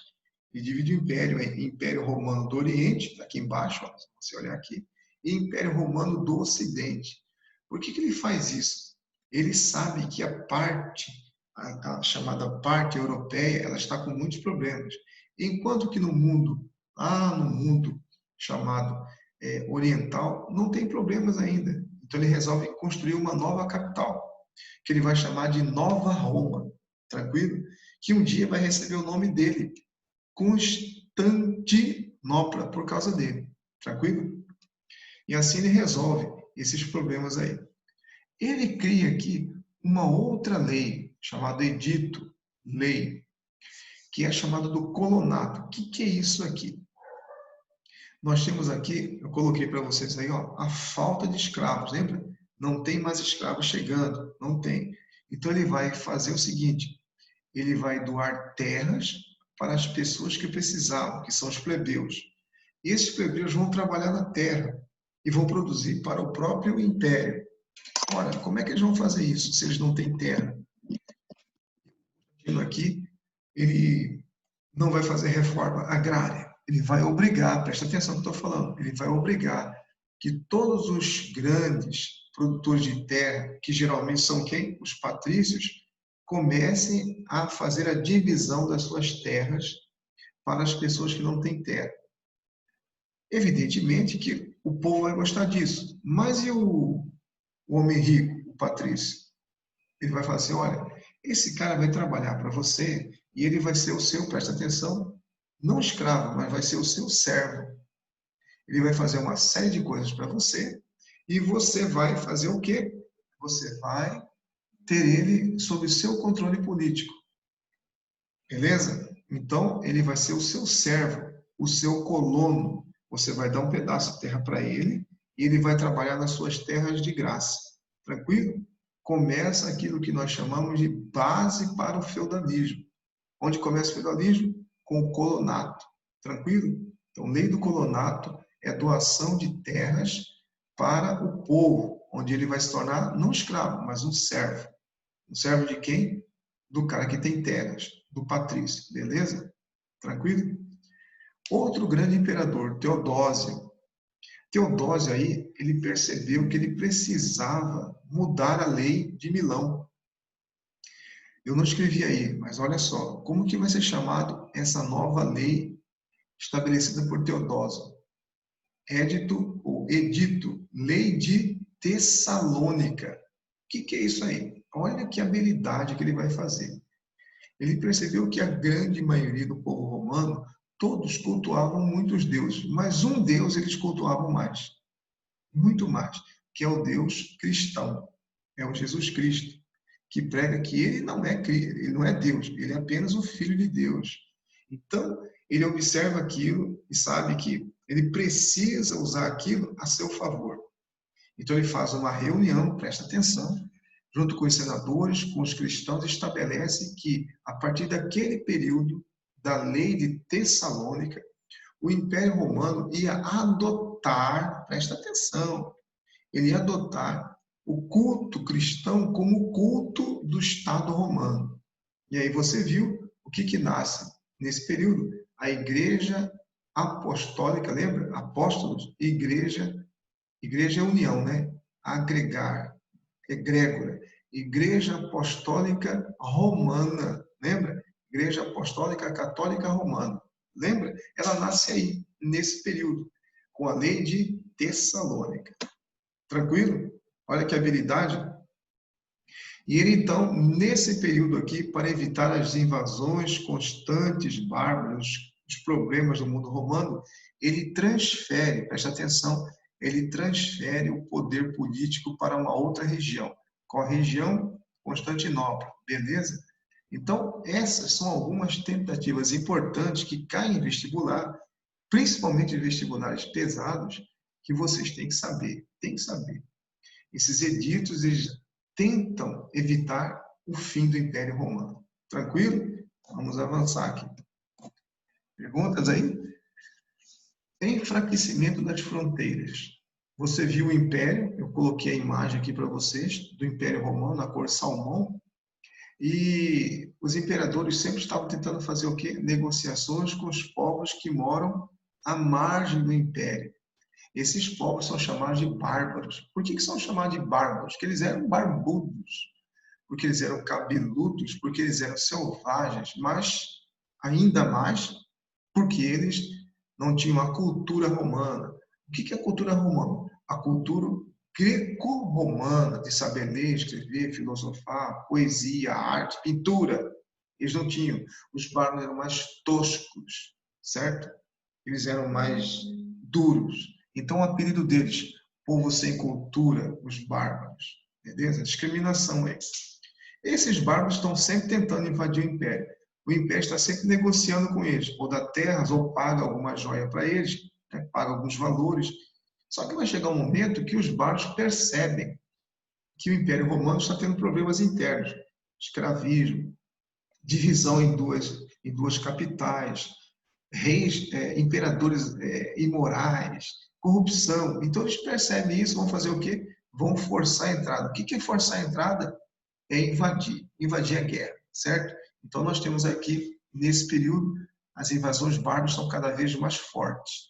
Ele divide o império em Império Romano do Oriente, aqui embaixo, ó, se você olhar aqui, e Império Romano do Ocidente. Por que ele faz isso? Ele sabe que a parte, a chamada parte europeia, ela está com muitos problemas. Enquanto que no mundo, lá no mundo chamado oriental, não tem problemas ainda. Então ele resolve construir uma nova capital, que ele vai chamar de Nova Roma, tranquilo? Que um dia vai receber o nome dele, Constantinopla, por causa dele, tranquilo? E assim ele resolve esses problemas aí. Ele cria aqui uma outra lei, chamada edito, lei, que é chamada do colonato. O que é isso aqui? Nós temos aqui, eu coloquei para vocês aí, ó, a falta de escravos, lembra? Não tem mais escravos chegando, não tem. Então ele vai fazer o seguinte, ele vai doar terras para as pessoas que precisavam, que são os plebeus. E esses plebeus vão trabalhar na terra e vão produzir para o próprio império. Ora, como é que eles vão fazer isso se eles não têm terra? Aqui, ele não vai fazer reforma agrária. Ele vai obrigar, presta atenção no que eu estou falando, ele vai obrigar que todos os grandes produtores de terra, que geralmente são quem? Os patrícios, comecem a fazer a divisão das suas terras para as pessoas que não têm terra. Evidentemente que o povo vai gostar disso, mas e o homem rico, o patrício? Ele vai falar assim, olha, esse cara vai trabalhar para você e ele vai ser o seu, presta atenção, não escravo, mas vai ser o seu servo. Ele vai fazer uma série de coisas para você e você vai fazer o quê? Você vai ter ele sob o seu controle político. Beleza? Então, ele vai ser o seu servo, o seu colono. Você vai dar um pedaço de terra para ele e ele vai trabalhar nas suas terras de graça. Tranquilo? Começa aquilo que nós chamamos de base para o feudalismo. Onde começa o feudalismo? Com o colonato. Tranquilo? Então, lei do colonato é doação de terras para o povo, onde ele vai se tornar não escravo, mas um servo. Um servo de quem? Do cara que tem terras, do patrício. Beleza? Tranquilo? Outro grande imperador, Teodósio. Teodósio aí, ele percebeu que ele precisava mudar a lei de Milão. Eu não escrevi aí, mas olha só, como que vai ser chamado essa nova lei estabelecida por Teodósio? Édito ou edito, lei de Tessalônica. O que é isso aí? Olha que habilidade que ele vai fazer. Ele percebeu que a grande maioria do povo romano, todos cultuavam muitos deuses, mas um Deus eles cultuavam mais, muito mais, que é o Deus cristão, é o Jesus Cristo, que prega que ele não é Deus, ele é apenas o Filho de Deus. Então, ele observa aquilo e sabe que ele precisa usar aquilo a seu favor. Então, ele faz uma reunião, presta atenção, junto com os senadores, com os cristãos, estabelece que, a partir daquele período da lei de Tessalônica, o Império Romano ia adotar, presta atenção, ele ia adotar o culto cristão como o culto do Estado romano. E aí você viu o que nasce nesse período? A Igreja Apostólica, lembra? Apóstolos, igreja é união, né? Agregar, egrégora. Igreja Apostólica Romana, lembra? Igreja Apostólica Católica Romana. Lembra? Ela nasce aí, nesse período, com a lei de Tessalônica. Tranquilo? Olha que habilidade. E ele, então, nesse período aqui, para evitar as invasões constantes, bárbaras, os problemas do mundo romano, ele transfere, presta atenção, ele transfere o poder político para uma outra região. Qual a região? Constantinopla, beleza? Então, essas são algumas tentativas importantes que caem em vestibular, principalmente em vestibulares pesados, que vocês têm que saber. Tem que saber. Esses editos, eles tentam evitar o fim do Império Romano. Tranquilo? Vamos avançar aqui. Perguntas aí? Enfraquecimento das fronteiras. Você viu o Império, eu coloquei a imagem aqui para vocês, do Império Romano, na cor salmão, e os imperadores sempre estavam tentando fazer o quê? Negociações com os povos que moram à margem do Império. Esses povos são chamados de bárbaros. Por que são chamados de bárbaros? Porque eles eram barbudos, porque eles eram cabeludos, porque eles eram selvagens, mas ainda mais porque eles não tinham a cultura romana. O que é a cultura romana? A cultura greco-romana, de saber ler, escrever, filosofar, poesia, arte, pintura. Eles não tinham. Os bárbaros eram mais toscos, certo? Eles eram mais duros. Então, o apelido deles, povo sem cultura, os bárbaros. Beleza? Discriminação é essa. Esses bárbaros estão sempre tentando invadir o Império. O Império está sempre negociando com eles, ou dá terras, ou paga alguma joia para eles, né? Paga alguns valores. Só que vai chegar um momento que os bárbaros percebem que o Império Romano está tendo problemas internos, escravismo, divisão em duas capitais, reis, imperadores imorais, corrupção. Então eles percebem isso, vão fazer o quê? Vão forçar a entrada. O que é forçar a entrada? É invadir a guerra, certo? Então nós temos aqui, nesse período, as invasões bárbaras são cada vez mais fortes.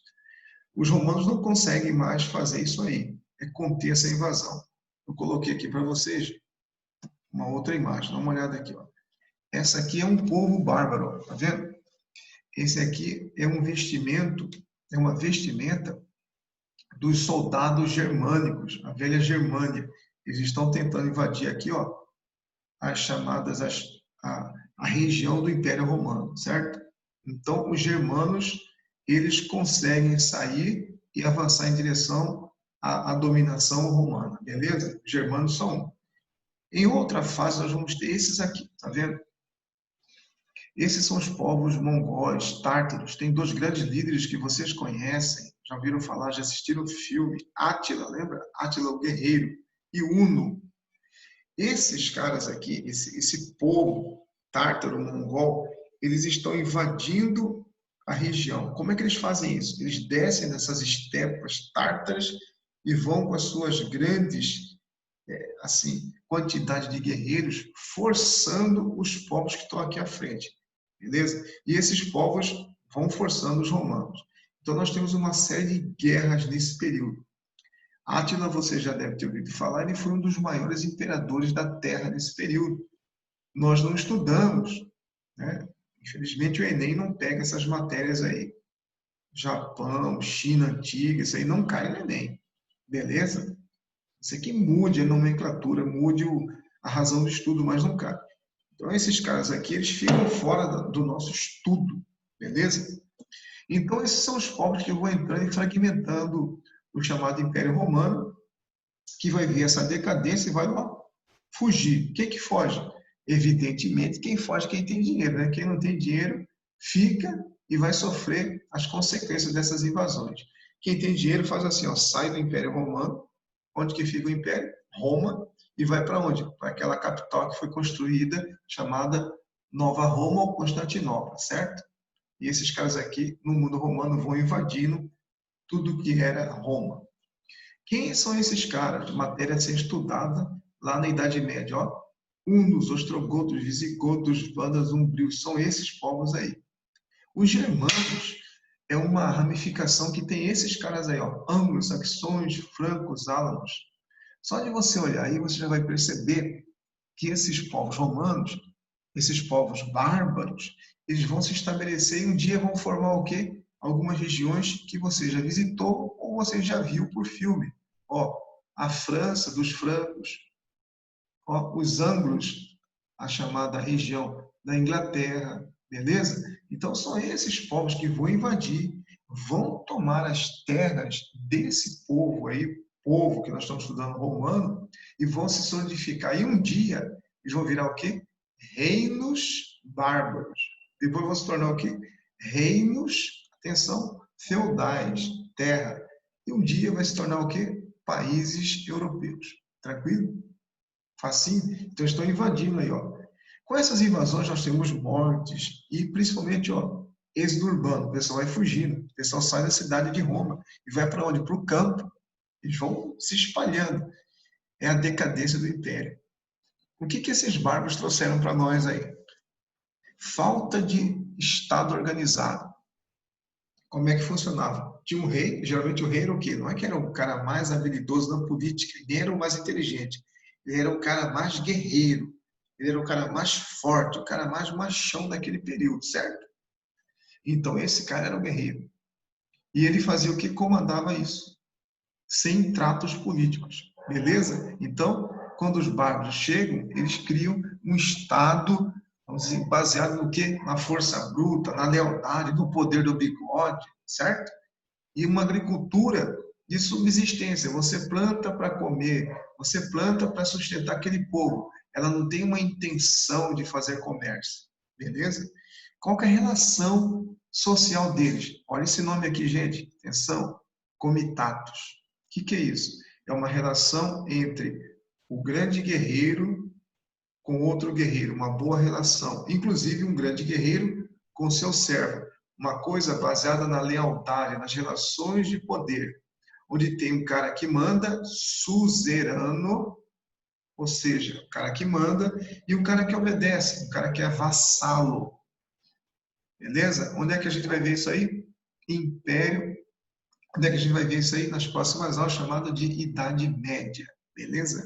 Os romanos não conseguem mais fazer isso aí, é conter essa invasão. Eu coloquei aqui para vocês uma outra imagem, dá uma olhada aqui. Ó. Essa aqui é um povo bárbaro, tá vendo? Esse aqui é um vestimento, é uma vestimenta dos soldados germânicos, a velha Germânia. Eles estão tentando invadir aqui, ó, as chamadas, a região do Império Romano, certo? Então, os germanos, eles conseguem sair e avançar em direção à dominação romana, beleza? Os germanos são um. Em outra fase, nós vamos ter esses aqui, tá vendo? Esses são os povos mongóis, tártaros. Tem dois grandes líderes que vocês conhecem, já ouviram falar, já assistiram o filme. Átila, lembra? Átila o Guerreiro. E Uno. Esses caras aqui, esse povo tártaro, mongol, eles estão invadindo a região. Como é que eles fazem isso? Eles descem nessas estepas tártaras e vão com as suas grandes quantidade de guerreiros, forçando os povos que estão aqui à frente. Beleza? E esses povos vão forçando os romanos. Então, nós temos uma série de guerras nesse período. Átila, você já deve ter ouvido falar, ele foi um dos maiores imperadores da Terra nesse período. Nós não estudamos, né? Infelizmente, o Enem não pega essas matérias aí. Japão, China antiga, isso aí não cai no Enem. Beleza? Isso aqui mude a nomenclatura, mude a razão do estudo, mas não cai. Então, esses caras aqui, eles ficam fora do nosso estudo, beleza? Então, esses são os povos que vão entrando e fragmentando o chamado Império Romano, que vai ver essa decadência e vai lá fugir. Quem que foge? Evidentemente, quem foge é quem tem dinheiro, né? Quem não tem dinheiro fica e vai sofrer as consequências dessas invasões. Quem tem dinheiro faz assim, ó, sai do Império Romano. Onde que fica o Império? Roma. E vai para onde? Para aquela capital que foi construída, chamada Nova Roma ou Constantinopla, certo? E esses caras aqui, no mundo romano, vão invadindo tudo que era Roma. Quem são esses caras? Matéria a ser estudada lá na Idade Média, ó. Hunos, ostrogotos, visigodos, vândalos, umbrios, são esses povos aí. Os germanos é uma ramificação que tem esses caras aí, ó, anglo-saxões, francos, álamos. Só de você olhar aí, você já vai perceber que esses povos romanos, esses povos bárbaros, eles vão se estabelecer e um dia vão formar o quê? Algumas regiões que você já visitou ou você já viu por filme. Ó, a França dos francos, ó, os anglos, a chamada região da Inglaterra, beleza? Então são esses povos que vão invadir, vão tomar as terras desse povo aí, povo que nós estamos estudando romano, e vão se solidificar. E um dia eles vão virar o quê? Reinos bárbaros. Depois vão se tornar o quê? Reinos, atenção, feudais, terra. E um dia vai se tornar o quê? Países europeus. Tranquilo? Facinho? Então estão invadindo aí, ó. Com essas invasões nós temos mortes e principalmente, ó, êxodo urbano. O pessoal vai fugindo, o pessoal sai da cidade de Roma e vai para onde? Para o campo. Eles vão se espalhando. É a decadência do império. O que esses bárbaros trouxeram para nós aí? Falta de Estado organizado. Como é que funcionava? Tinha um rei, geralmente o rei era o quê? Não é que era o cara mais habilidoso na política, ele era o mais inteligente. Ele era o cara mais guerreiro, ele era o cara mais forte, o cara mais machão daquele período, certo? Então esse cara era o guerreiro. E ele fazia o que? Comandava isso, sem tratos políticos, beleza? Então, quando os bárbaros chegam, eles criam um Estado, vamos dizer, baseado no quê? Na força bruta, na lealdade, no poder do bigode, certo? E uma agricultura de subsistência. Você planta para comer, você planta para sustentar aquele povo. Ela não tem uma intenção de fazer comércio, beleza? Qual que é a relação social deles? Olha esse nome aqui, gente, atenção, comitatus. O que é isso? É uma relação entre o grande guerreiro com outro guerreiro, uma boa relação. Inclusive um grande guerreiro com seu servo. Uma coisa baseada na lealdade, nas relações de poder. Onde tem um cara que manda, suzerano, ou seja, o cara que manda, e um cara que obedece, um cara que é vassalo. Beleza? Onde é que a gente vai ver isso aí? Império. Onde é que a gente vai ver isso aí? Nas próximas aulas, chamado de Idade Média. Beleza?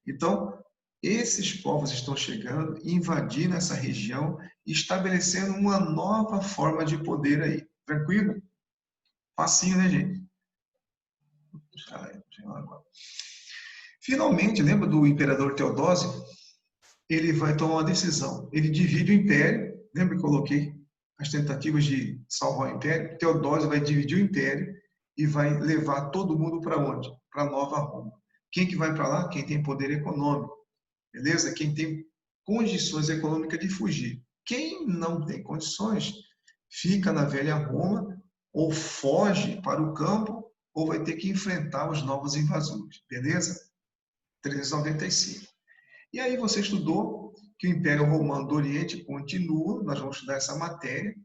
Então, esses povos estão chegando, invadindo essa região, estabelecendo uma nova forma de poder aí. Tranquilo? Facinho, né, gente? Finalmente, lembra do imperador Teodósio? Ele vai tomar uma decisão. Ele divide o império. Lembra que eu coloquei as tentativas de salvar o império? Teodósio vai dividir o império e vai levar todo mundo para onde? Para Nova Roma. Quem que vai para lá? Quem tem poder econômico. Beleza? Quem tem condições econômicas de fugir. Quem não tem condições, fica na velha Roma, ou foge para o campo, ou vai ter que enfrentar os novos invasores. Beleza? 395. E aí você estudou que o Império Romano do Oriente continua, nós vamos estudar essa matéria.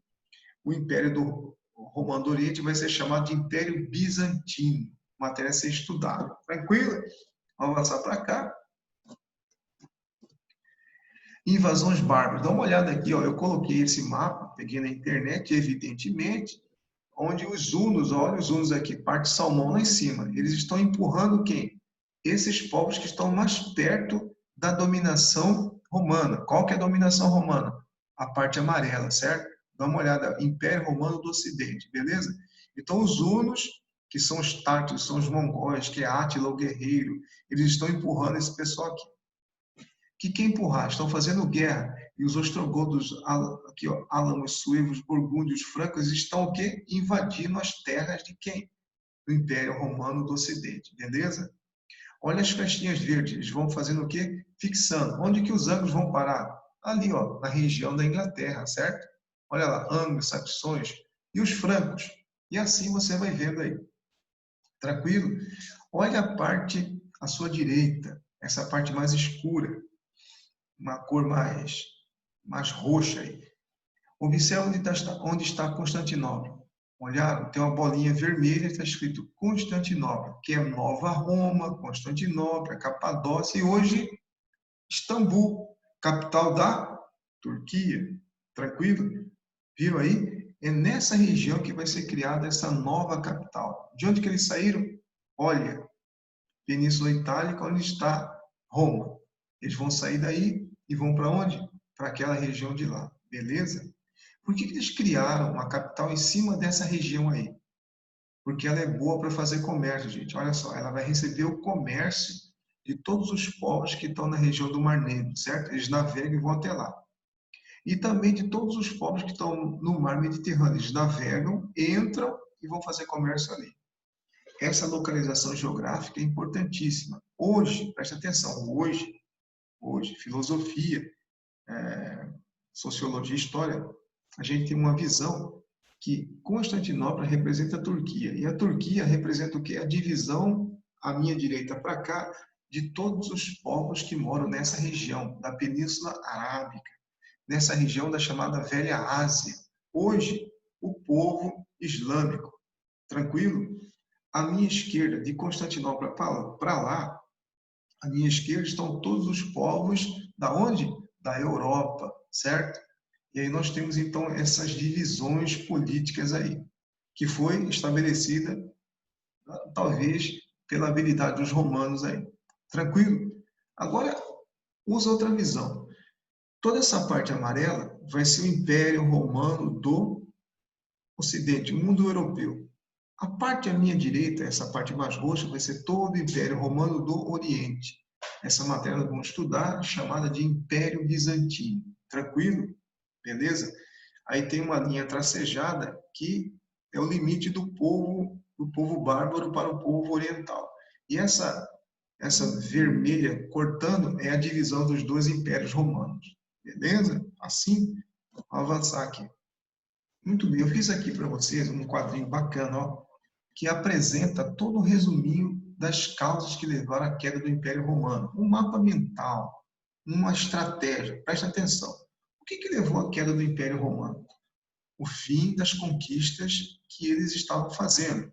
O Império do Romano do Oriente vai ser chamado de Império Bizantino. Matéria a ser estudada. Tranquilo? Vamos avançar para cá. Invasões bárbaras. Dá uma olhada aqui, ó. Eu coloquei esse mapa, peguei na internet, evidentemente, onde os hunos, olha os hunos aqui, parte salmão lá em cima. Eles estão empurrando quem? Esses povos que estão mais perto da dominação romana. Qual que é a dominação romana? A parte amarela, certo? Dá uma olhada, Império Romano do Ocidente, beleza? Então os hunos, que são os tártaros, são os mongóis, que é Átila o guerreiro, eles estão empurrando esse pessoal aqui. Que quem empurrar? Estão fazendo guerra. E os ostrogodos, aqui, ó, álamos, suevos, burgúndios, francos, estão o quê? Invadindo as terras de quem? Do Império Romano do Ocidente, beleza? Olha as flechinhas verdes, eles vão fazendo o quê? Fixando. Onde que os anglos vão parar? Ali, ó, na região da Inglaterra, certo? Olha lá, anglos, saxões e os francos. E assim você vai vendo aí. Tranquilo? Olha a parte à sua direita, essa parte mais escura, uma cor mais roxa aí. Observe onde está Constantinopla. Olharam? Tem uma bolinha vermelha, está escrito Constantinopla, que é Nova Roma, Constantinopla, Capadócia e hoje Istambul, capital da Turquia. Tranquilo? Viram aí? É nessa região que vai ser criada essa nova capital. De onde que eles saíram? Olha, Península Itálica, onde está Roma. Eles vão sair daí e vão para onde? Para aquela região de lá. Beleza? Por que eles criaram uma capital em cima dessa região aí? Porque ela é boa para fazer comércio, gente. Olha só, ela vai receber o comércio de todos os povos que estão na região do Mar Negro, certo? Eles navegam e vão até lá. E também de todos os povos que estão no Mar Mediterrâneo. Eles navegam, entram e vão fazer comércio ali. Essa localização geográfica é importantíssima. Hoje, preste atenção, hoje, filosofia, sociologia, história, a gente tem uma visão que Constantinopla representa a Turquia. E a Turquia representa o quê? A divisão, à minha direita para cá, de todos os povos que moram nessa região da Península Arábica, nessa região da chamada Velha Ásia. Hoje, o povo islâmico. Tranquilo? À minha esquerda, de Constantinopla para lá, à minha esquerda estão todos os povos da onde? Da Europa, certo? E aí nós temos então essas divisões políticas aí, que foi estabelecida talvez pela habilidade dos romanos aí. Tranquilo? Agora, usa outra visão. Toda essa parte amarela vai ser o Império Romano do Ocidente, o mundo europeu. A parte à minha direita, essa parte mais roxa, vai ser todo o Império Romano do Oriente. Essa matéria nós vamos estudar, chamada de Império Bizantino. Tranquilo? Beleza? Aí tem uma linha tracejada que é o limite do povo do povo bárbaro para o povo oriental. E essa vermelha cortando é a divisão dos dois impérios romanos. Beleza? Assim, vou avançar aqui. Muito bem, eu fiz aqui para vocês um quadrinho bacana, ó, que apresenta todo o resuminho das causas que levaram à queda do Império Romano. Um mapa mental, uma estratégia. Presta atenção. O que levou à queda do Império Romano? O fim das conquistas que eles estavam fazendo.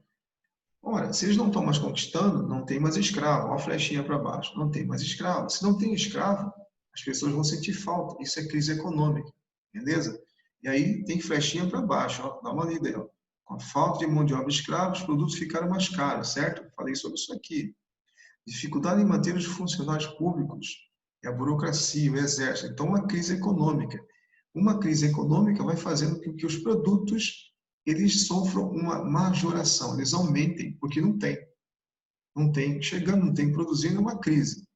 Ora, se eles não estão mais conquistando, não tem mais escravo. Olha a flechinha para baixo. Não tem mais escravo. Se não tem escravo, as pessoas vão sentir falta. Isso é crise econômica. Beleza? E aí tem flechinha para baixo. Ó. Dá uma lida aí. Ó. Com a falta de mão de obra escrava, os produtos ficaram mais caros, certo? Falei sobre isso aqui. Dificuldade em manter os funcionários públicos, a burocracia, o exército. Então, uma crise econômica. Uma crise econômica vai fazendo com que os produtos eles sofram uma majoração, eles aumentem, porque não tem. Não tem chegando, não tem produzindo, é uma crise.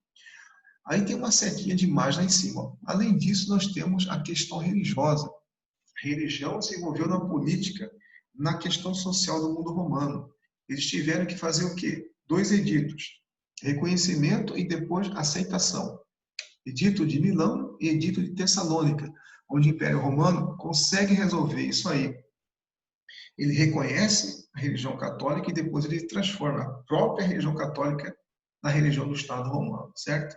Aí tem uma setinha de mais lá em cima. Além disso, nós temos a questão religiosa. A religião se envolveu na política, na questão social do mundo romano. Eles tiveram que fazer o quê? 2 editos. Reconhecimento e depois aceitação. Edito de Milão e Edito de Tessalônica, onde o Império Romano consegue resolver isso aí. Ele reconhece a religião católica e depois ele transforma a própria religião católica na religião do Estado romano, certo?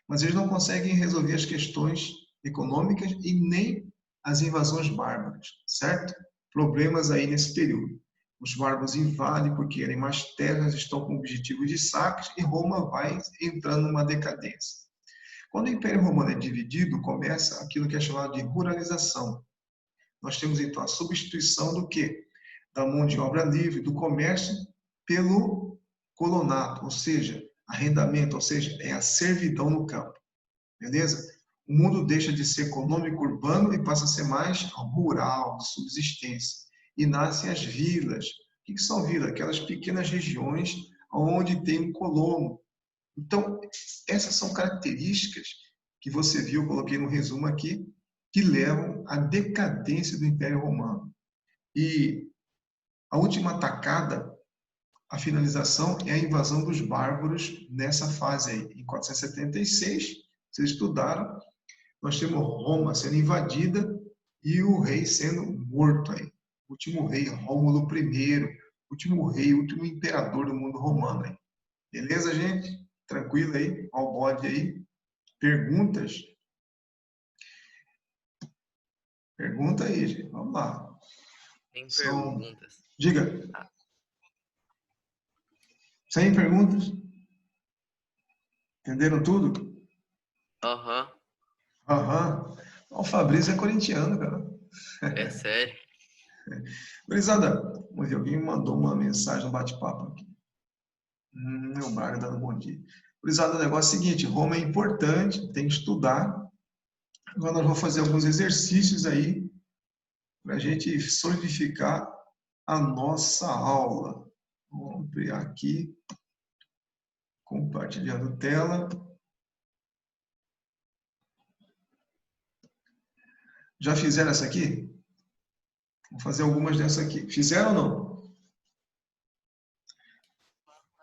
Mas eles não conseguem resolver as questões econômicas e nem as invasões bárbaras, certo? Problemas aí nesse período. Os bárbaros invadem porque querem mais terras, estão com o objetivo de saques e Roma vai entrando numa decadência. Quando o Império Romano é dividido, começa aquilo que é chamado de ruralização. Nós temos então a substituição do quê? Da mão de obra livre, do comércio, pelo colonato, ou seja, arrendamento, ou seja, é a servidão no campo. Beleza? O mundo deixa de ser econômico urbano e passa a ser mais rural, de subsistência. E nascem as vilas. O que são vilas? Aquelas pequenas regiões onde tem um colono. Então, essas são características que você viu, eu coloquei no resumo aqui, que levam à decadência do Império Romano. E a última atacada, a finalização, é a invasão dos bárbaros nessa fase aí. Em 476, vocês estudaram, nós temos Roma sendo invadida e o rei sendo morto aí. O último rei, Rômulo I, último rei, último imperador do mundo romano aí. Beleza, gente? Tranquilo aí? Ao bode aí. Perguntas? Pergunta aí, gente. Vamos lá. Tem perguntas. Diga. Sem perguntas? Entenderam tudo? Aham. Aham. O Fabrício é corintiano, cara. É sério? Gurizada, alguém me mandou uma mensagem no bate-papo aqui. Meu Braga dando bom dia. Gurizada, o negócio é o seguinte, Roma é importante, tem que estudar. Agora nós vamos fazer alguns exercícios aí para a gente solidificar a nossa aula. Vamos ampliar aqui, compartilhando tela. Já fizeram essa aqui? Vou fazer algumas dessas aqui. Fizeram ou não?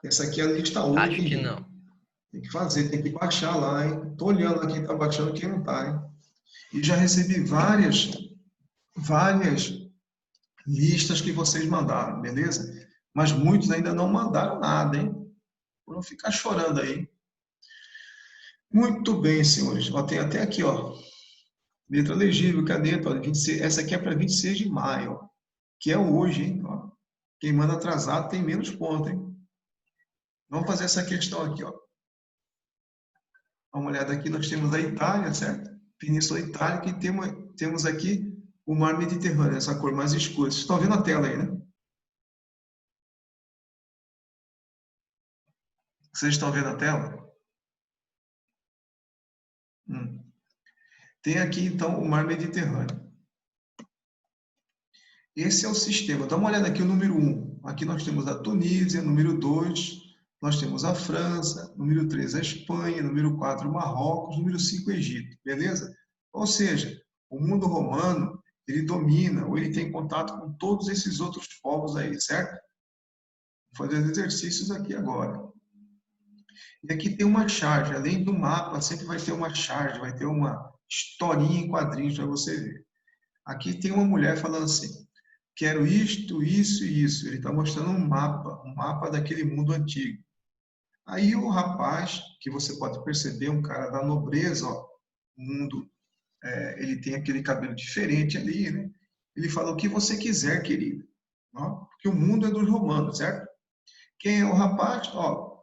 Essa aqui é a lista 8. Acho que não. Tem que fazer, tem que baixar lá, hein? Estou olhando aqui quem está baixando e quem não está, hein? E já recebi várias listas que vocês mandaram, beleza? Mas muitos ainda não mandaram nada, hein? Por não ficar chorando aí. Muito bem, senhores. Ó, tem até aqui, ó. Letra legível, caneta, ó, 26, essa aqui é para 26 de maio, ó, que é hoje, hein? Ó. Quem manda atrasado tem menos ponto, hein? Vamos fazer essa questão aqui, ó. Dá uma olhada aqui, nós temos a Itália, certo? Península Itálica e temos aqui o mar Mediterrâneo, essa cor mais escura. Vocês estão vendo a tela aí, né? Vocês estão vendo a tela? Tem aqui, então, o mar Mediterrâneo. Esse é o sistema. Dá uma olhada aqui o número 1. Aqui nós temos a Tunísia, número 2, nós temos a França, número 3, a Espanha, número 4, o Marrocos, número 5, o Egito. Beleza? Ou seja, o mundo romano, ele domina, ou ele tem contato com todos esses outros povos aí, certo? fazendo exercícios aqui agora. E aqui tem uma charge, além do mapa, sempre vai ter uma charge, vai ter uma historinha em quadrinhos para você ver. Aqui tem uma mulher falando assim, quero isto, isso e isso. Ele está mostrando um mapa daquele mundo antigo. Aí o rapaz, que você pode perceber, um cara da nobreza, ó, o mundo, ele tem aquele cabelo diferente ali, né? Ele fala o que você quiser, querido. Ó, porque o mundo é dos romanos, certo? Quem é o rapaz? Ó,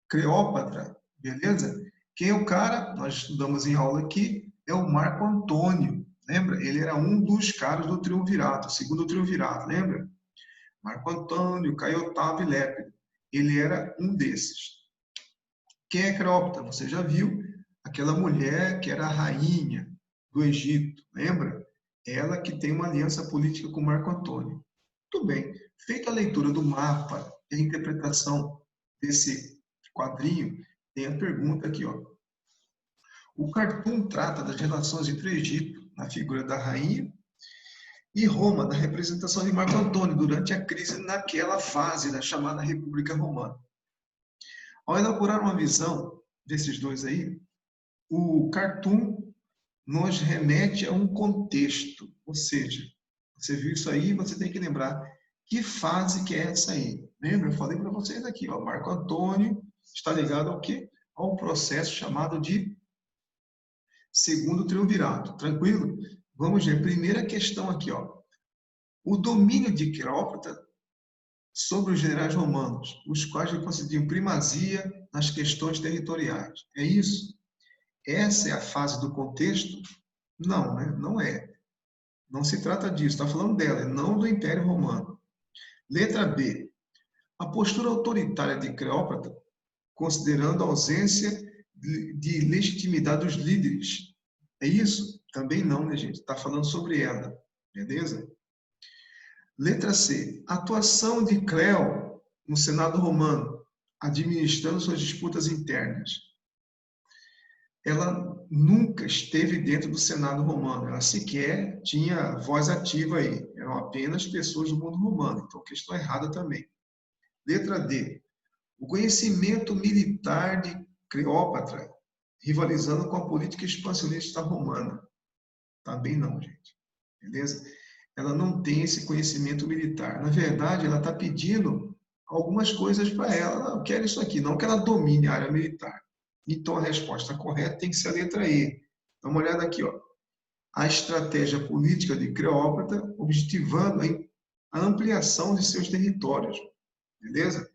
Cleópatra, beleza? Quem é o cara? Nós estudamos em aula aqui, é o Marco Antônio. Lembra? Ele era um dos caras do triunvirato, segundo triunvirato, lembra? Marco Antônio, Caio Otávio e Lépido. Ele era um desses. Quem é Cleópatra? Você já viu aquela mulher que era a rainha do Egito, lembra? Ela que tem uma aliança política com Marco Antônio. Muito bem. Feita a leitura do mapa e a interpretação desse quadrinho, tem a pergunta aqui, ó. O cartoon trata das relações entre o Egito, na figura da rainha, e Roma, na representação de Marco Antônio, durante a crise naquela fase da chamada República Romana. Ao elaborar uma visão desses dois aí, o cartoon nos remete a um contexto, ou seja, você viu isso aí, você tem que lembrar que fase que é essa aí. Lembra? Eu falei para vocês aqui, ó, Marco Antônio está ligado ao quê? Ao processo chamado de Segundo Triunvirato. Tranquilo? Vamos ver. Primeira questão aqui, ó. O domínio de Cleópatra sobre os generais romanos, os quais lhe concediam primazia nas questões territoriais. É isso? Essa é a fase do contexto? Não, né? Não é. Não se trata disso. Está falando dela, não do Império Romano. Letra B. A postura autoritária de Cleópatra, considerando a ausência de legitimidade dos líderes. É isso? Também não, né, gente? Está falando sobre ela. Beleza? Letra C. Atuação de Cleo no Senado Romano, administrando suas disputas internas. Ela nunca esteve dentro do Senado Romano. Ela sequer tinha voz ativa aí. Eram apenas pessoas do mundo romano. Então, questão errada também. Letra D. O conhecimento militar de Cleópatra, rivalizando com a política expansionista romana. Também não, gente. Beleza? Ela não tem esse conhecimento militar. Na verdade, ela está pedindo algumas coisas para ela. Não, eu quero isso aqui, não que ela domine a área militar. Então, a resposta correta tem que ser a letra E. Dá uma olhada aqui, ó. A estratégia política de Cleópatra, objetivando a ampliação de seus territórios. Beleza?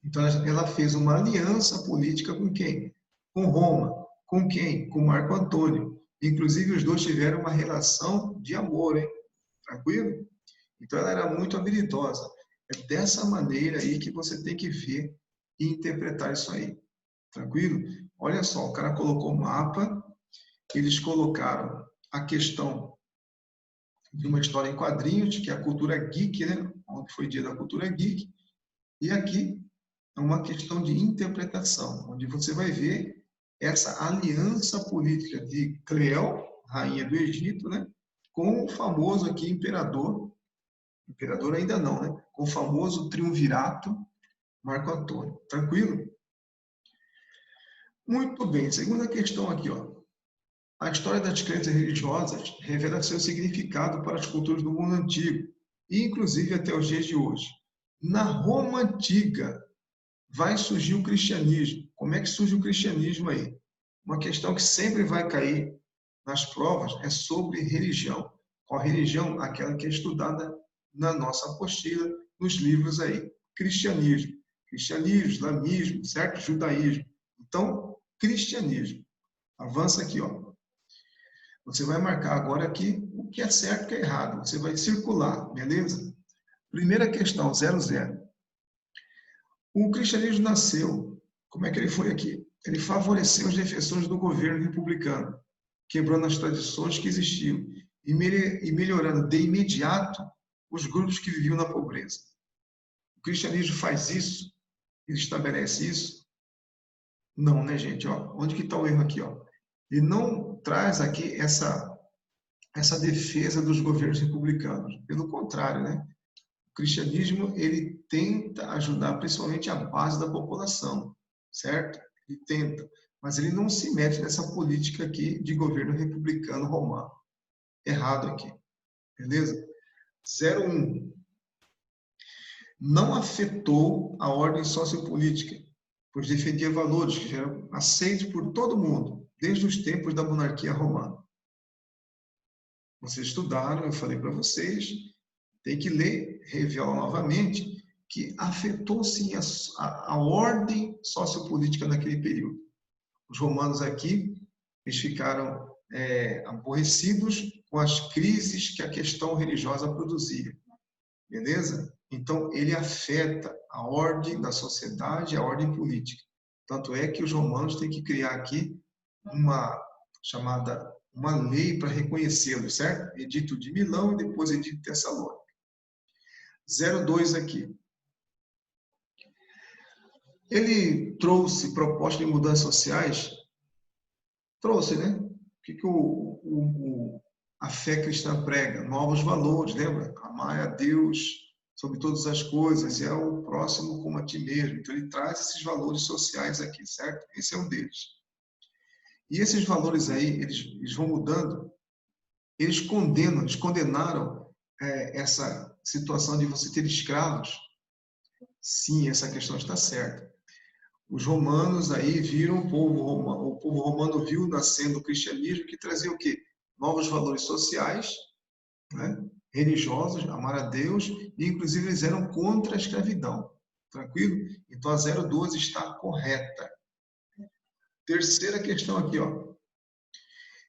Então, ela fez uma aliança política com quem? Com Roma. Com quem? Com Marco Antônio. Inclusive, os dois tiveram uma relação de amor, hein? Tranquilo? Então, ela era muito habilidosa. É dessa maneira aí que você tem que ver e interpretar isso aí. Tranquilo? Olha só, o cara colocou o mapa, eles colocaram a questão de uma história em quadrinhos, que é a cultura geek, né? Onde foi dia da cultura geek. E aqui é uma questão de interpretação, onde você vai ver essa aliança política de Cleo, rainha do Egito, né? Com o famoso aqui imperador ainda não, né? Com o famoso triunvirato Marco Antônio. Tranquilo? Muito bem. Segunda questão aqui, ó. A história das crenças religiosas revela seu significado para as culturas do mundo antigo, e inclusive até os dias de hoje. Na Roma antiga vai surgir o cristianismo. Como é que surge o cristianismo aí? Uma questão que sempre vai cair nas provas é sobre religião. Qual religião? Aquela que é estudada na nossa apostila, nos livros aí. Cristianismo. Cristianismo, islamismo, certo? Judaísmo. Então, cristianismo. Avança aqui, ó. Você vai marcar agora aqui o que é certo e o que é errado. Você vai circular, beleza? Primeira questão, 00. O cristianismo nasceu, como é que ele foi aqui? Ele favoreceu os defensores do governo republicano, quebrando as tradições que existiam e melhorando de imediato os grupos que viviam na pobreza. O cristianismo faz isso? Ele estabelece isso? Não, né, gente? Ó, onde que está o erro aqui? Ó? Ele não traz aqui essa defesa dos governos republicanos. Pelo contrário, né? O cristianismo, ele tenta ajudar principalmente a base da população, certo? Ele tenta, mas ele não se mete nessa política aqui de governo republicano romano. Errado aqui, beleza? 01. Não afetou a ordem sociopolítica, pois defendia valores que já eram aceitos por todo mundo, desde os tempos da monarquia romana. Vocês estudaram, eu falei para vocês, tem que ler, revela novamente, que afetou sim a ordem sociopolítica naquele período. Os romanos aqui, eles ficaram aborrecidos com as crises que a questão religiosa produzia. Beleza? Então, ele afeta a ordem da sociedade, a ordem política. Tanto é que os romanos têm que criar aqui uma lei para reconhecê-los, certo? Edito de Milão e depois Edito de Tessalônica. 02 aqui. Ele trouxe proposta de mudanças sociais? Trouxe, né? O que a fé cristã prega? Novos valores, lembra? Amar a Deus sobre todas as coisas e ao próximo como a ti mesmo. Então, ele traz esses valores sociais aqui, certo? Esse é um deles. E esses valores aí, eles vão mudando, eles condenaram essa situação de você ter escravos. Sim, essa questão está certa. Os romanos aí viram, o povo romano viu nascendo o cristianismo que trazia o quê? Novos valores sociais, né? Religiosos, amar a Deus, e inclusive eles eram contra a escravidão. Tranquilo? Então a 02 está correta. Terceira questão aqui, ó.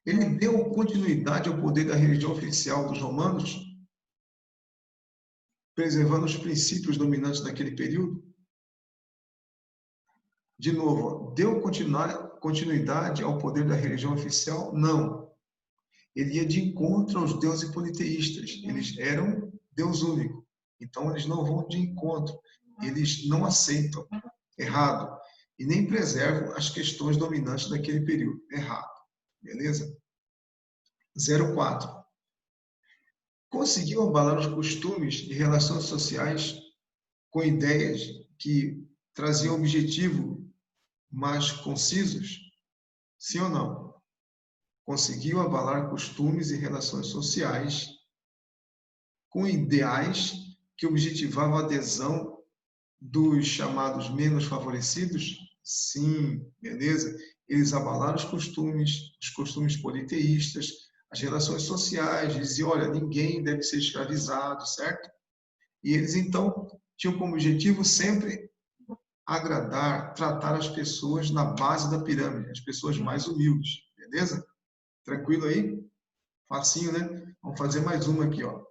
Ele deu continuidade ao poder da religião oficial dos romanos, preservando os princípios dominantes daquele período? De novo, deu continuidade ao poder da religião oficial? Não. Ele ia de encontro aos deuses politeístas. Eles eram Deus único. Então, eles não vão de encontro. Eles não aceitam. Errado. E nem preservam as questões dominantes daquele período. Errado. Beleza? 04. Conseguiu abalar os costumes e relações sociais com ideias que traziam objetivo mais concisos? Sim ou não? Conseguiu abalar costumes e relações sociais com ideais que objetivavam a adesão dos chamados menos favorecidos? Sim, beleza? Eles abalaram os costumes politeístas, as relações sociais, diziam, olha, ninguém deve ser escravizado, certo? E eles, então, tinham como objetivo sempre agradar, tratar as pessoas na base da pirâmide, as pessoas mais humildes, beleza? Tranquilo aí? Facinho, né? Vamos fazer mais uma aqui, ó.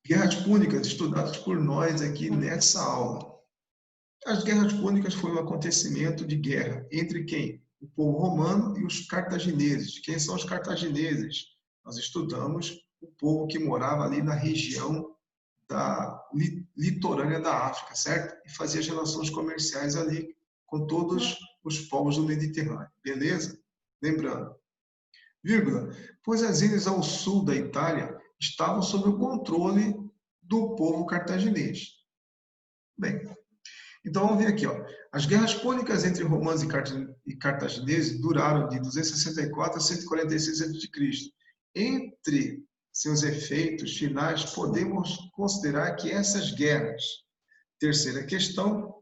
Guerras púnicas estudadas por nós aqui nessa aula. As guerras púnicas foi um acontecimento de guerra entre quem? O povo romano e os cartagineses. Quem são os cartagineses? Nós estudamos o povo que morava ali na região litorânea da África, certo? E fazia relações comerciais ali com todos os povos do Mediterrâneo, beleza? Lembrando, vírgula, pois as ilhas ao sul da Itália estavam sob o controle do povo cartaginês. Bem, então vamos ver aqui, ó. As guerras púnicas entre romanos e cartagineses duraram de 264 a 146 a.C. Entre seus efeitos finais, podemos considerar que essas guerras, terceira questão,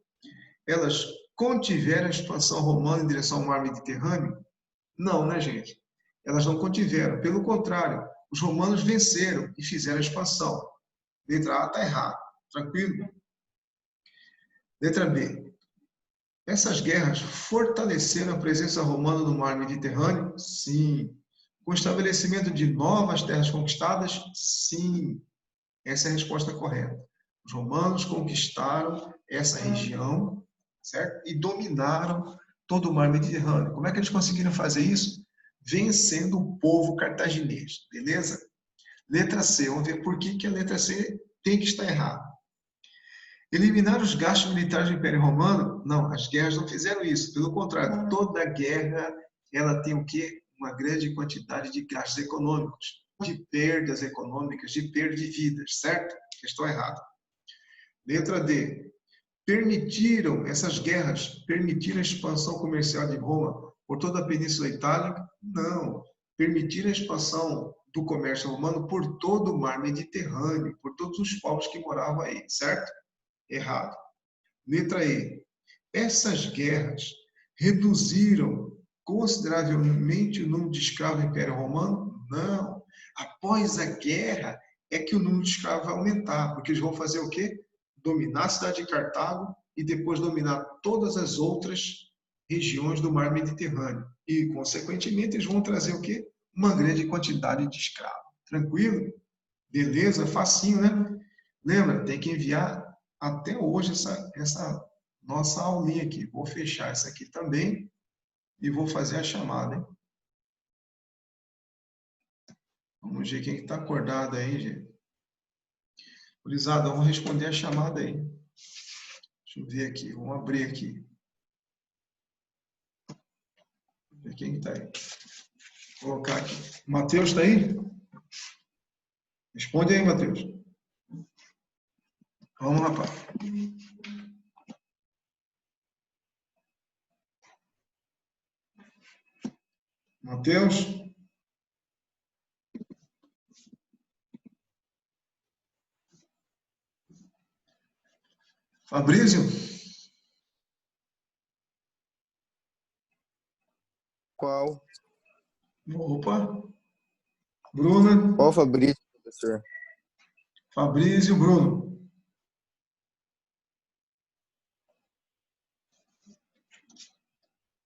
elas contiveram a expansão romana em direção ao mar Mediterrâneo? Não, né, gente? Elas não contiveram. Pelo contrário, os romanos venceram e fizeram a expansão. Letra A está errada. Tranquilo? Letra B. Essas guerras fortaleceram a presença romana no mar Mediterrâneo? Sim. Com o estabelecimento de novas terras conquistadas? Sim. Essa é a resposta correta. Os romanos conquistaram essa região, certo? E dominaram todo o mar Mediterrâneo. Como é que eles conseguiram fazer isso? Vencendo o povo cartaginês, beleza? Letra C. Vamos ver por que a letra C tem que estar errada. Eliminar os gastos militares do Império Romano? Não, as guerras não fizeram isso. Pelo contrário, toda guerra ela tem o quê? Uma grande quantidade de gastos econômicos. de perdas econômicas, de perda de vidas, certo? Questão errada. Letra D. Essas guerras permitiram a expansão comercial de Roma por toda a Península Itálica? Não. Permitiram a expansão do comércio romano por todo o mar Mediterrâneo, por todos os povos que moravam aí, certo? Errado. Letra E. Essas guerras reduziram consideravelmente o número de escravos no Império Romano? Não. Após a guerra é que o número de escravos vai aumentar, porque eles vão fazer o quê? Dominar a cidade de Cartago e depois dominar todas as outras regiões do mar Mediterrâneo. E, consequentemente, eles vão trazer o quê? Uma grande quantidade de escravos. Tranquilo? Beleza? Facinho, né? Lembra, tem que enviar até hoje essa nossa aulinha aqui. Vou fechar essa aqui também e vou fazer a chamada, hein? Vamos ver quem está acordado aí, gente. Gurizada, vamos responder a chamada aí. Deixa eu ver aqui, vamos abrir aqui. Ver quem está aí. Vou colocar aqui. Matheus está aí? Responde aí, Matheus. Vamos, rapaz. Matheus? Fabrício? Qual? Opa. Bruna? Qual Fabrício, professor? Fabrício, Bruno.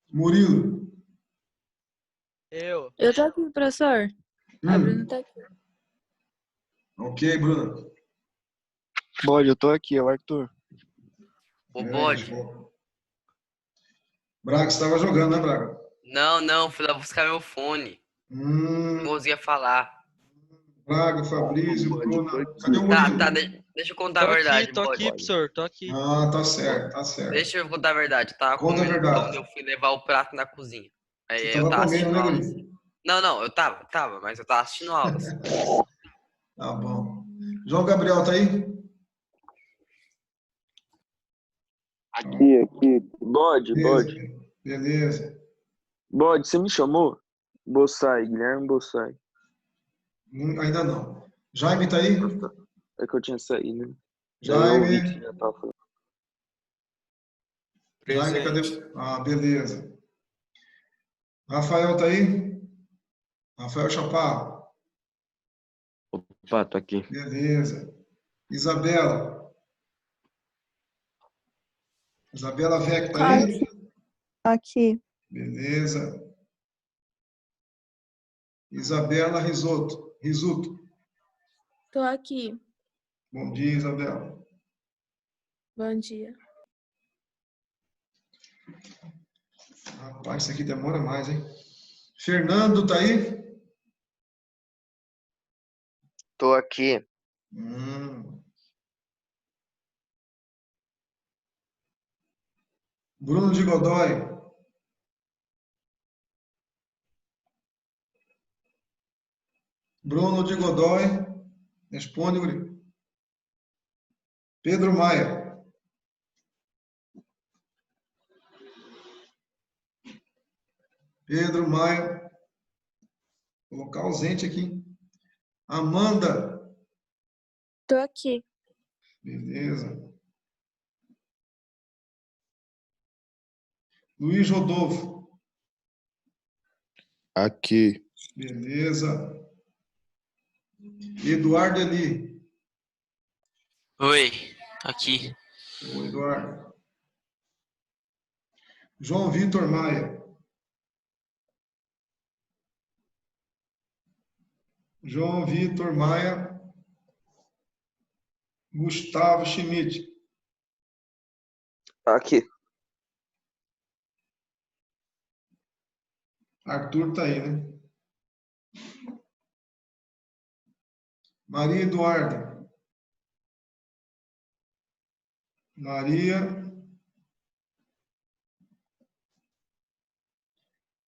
Murilo? Eu. Eu tô aqui, professor. A Bruna tá aqui. Ok, Bruno. Bode, eu tô aqui, é o Arthur. O bode. Braga, você estava jogando, né, Braga? Não, fui lá buscar meu fone. Não conseguia falar. Braga, Fabrício, Bode, Bruna. tô aqui. Cadê o Murilo? Tá, deixa eu contar a verdade, Tô bode. aqui, professor, tô aqui. Ah, tá certo, tá certo. Deixa eu contar a verdade. Eu tava Conta a comendo verdade. pão e eu fui levar o prato na cozinha. Você Aí eu estava tava comendo, assistindo né, aulas. Guri? Não, eu tava, mas eu tava assistindo aulas. Tá bom. João Gabriel, tá aí? Aqui. Bode. Beleza. Bode, você me chamou? Bossai, Guilherme Bossai. Ainda não. Jaime tá aí? É que eu tinha saído, né? Eu ouvi que Jaime. você já tava falando. Jaime, cadê? Presente. Ah, beleza. Rafael tá aí? Rafael Chaparro. Opa, tô aqui. Beleza. Isabela. Isabela Vec tá aí? Aqui. Beleza. Isabela Risuto. Tô aqui. Bom dia, Isabela. Bom dia. Rapaz, isso aqui demora mais, hein? Fernando tá aí? Tô aqui. Bruno de Godoy. Bruno de Godoy. Responde, Guri. Pedro Maia. Pedro Maia. Vou colocar ausente aqui. Amanda. Tô aqui. Beleza. Luiz Rodolfo. Aqui. Beleza. Eduardo Eli. Oi, aqui. Oi, Eduardo. João Vitor Maia. João Vitor Maia. Gustavo Schmidt. Aqui. Arthur tá aí, né? Maria Eduarda. Maria.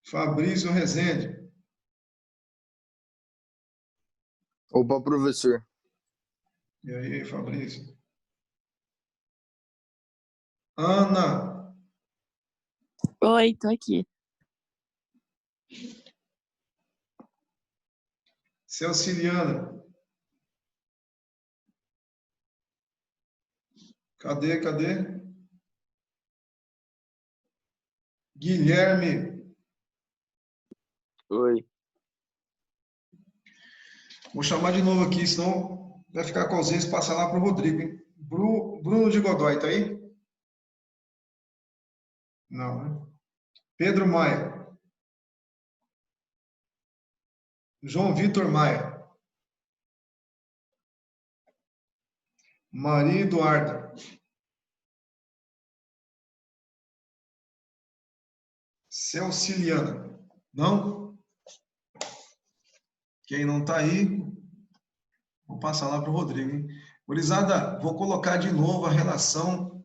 Fabrício Rezende. Opa, professor. E aí, Fabrício? Ana, Oi, tô aqui. Celciliana. Cadê? Guilherme. Oi. Vou chamar de novo aqui, senão vai ficar com ausência e passar lá para o Rodrigo, hein? Bruno de Godoy, tá aí? Não, né? Pedro Maia. João Vitor Maia. Maria Eduarda. Celciliana. Não? Quem não está aí, vou passar lá para o Rodrigo, hein? Gurizada, vou colocar de novo a relação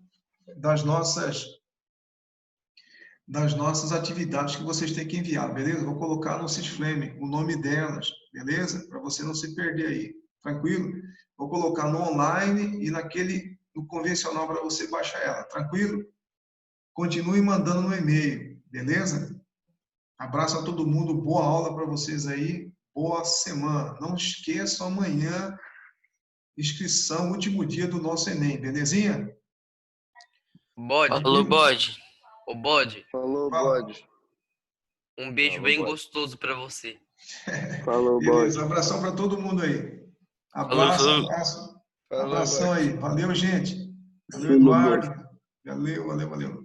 das nossas atividades que vocês têm que enviar, beleza? Vou colocar no Sysflame o nome delas, beleza? Para você não se perder aí, tranquilo? Vou colocar no online e no convencional para você baixar ela, tranquilo? Continue mandando no e-mail, beleza? Abraço a todo mundo, boa aula para vocês aí, boa semana. Não esqueçam amanhã, inscrição, último dia do nosso Enem, belezinha? Bode. Falou, bode. Ô, Bode, Falou, Fala. bode. um beijo Falou, bem Bode. gostoso pra você. Falou, bode. Beleza, abração para todo mundo aí. Abraço, Falou. abraço. Falou, Abração bode. aí. Valeu, gente. Valeu, Falou, Eduardo. Valeu.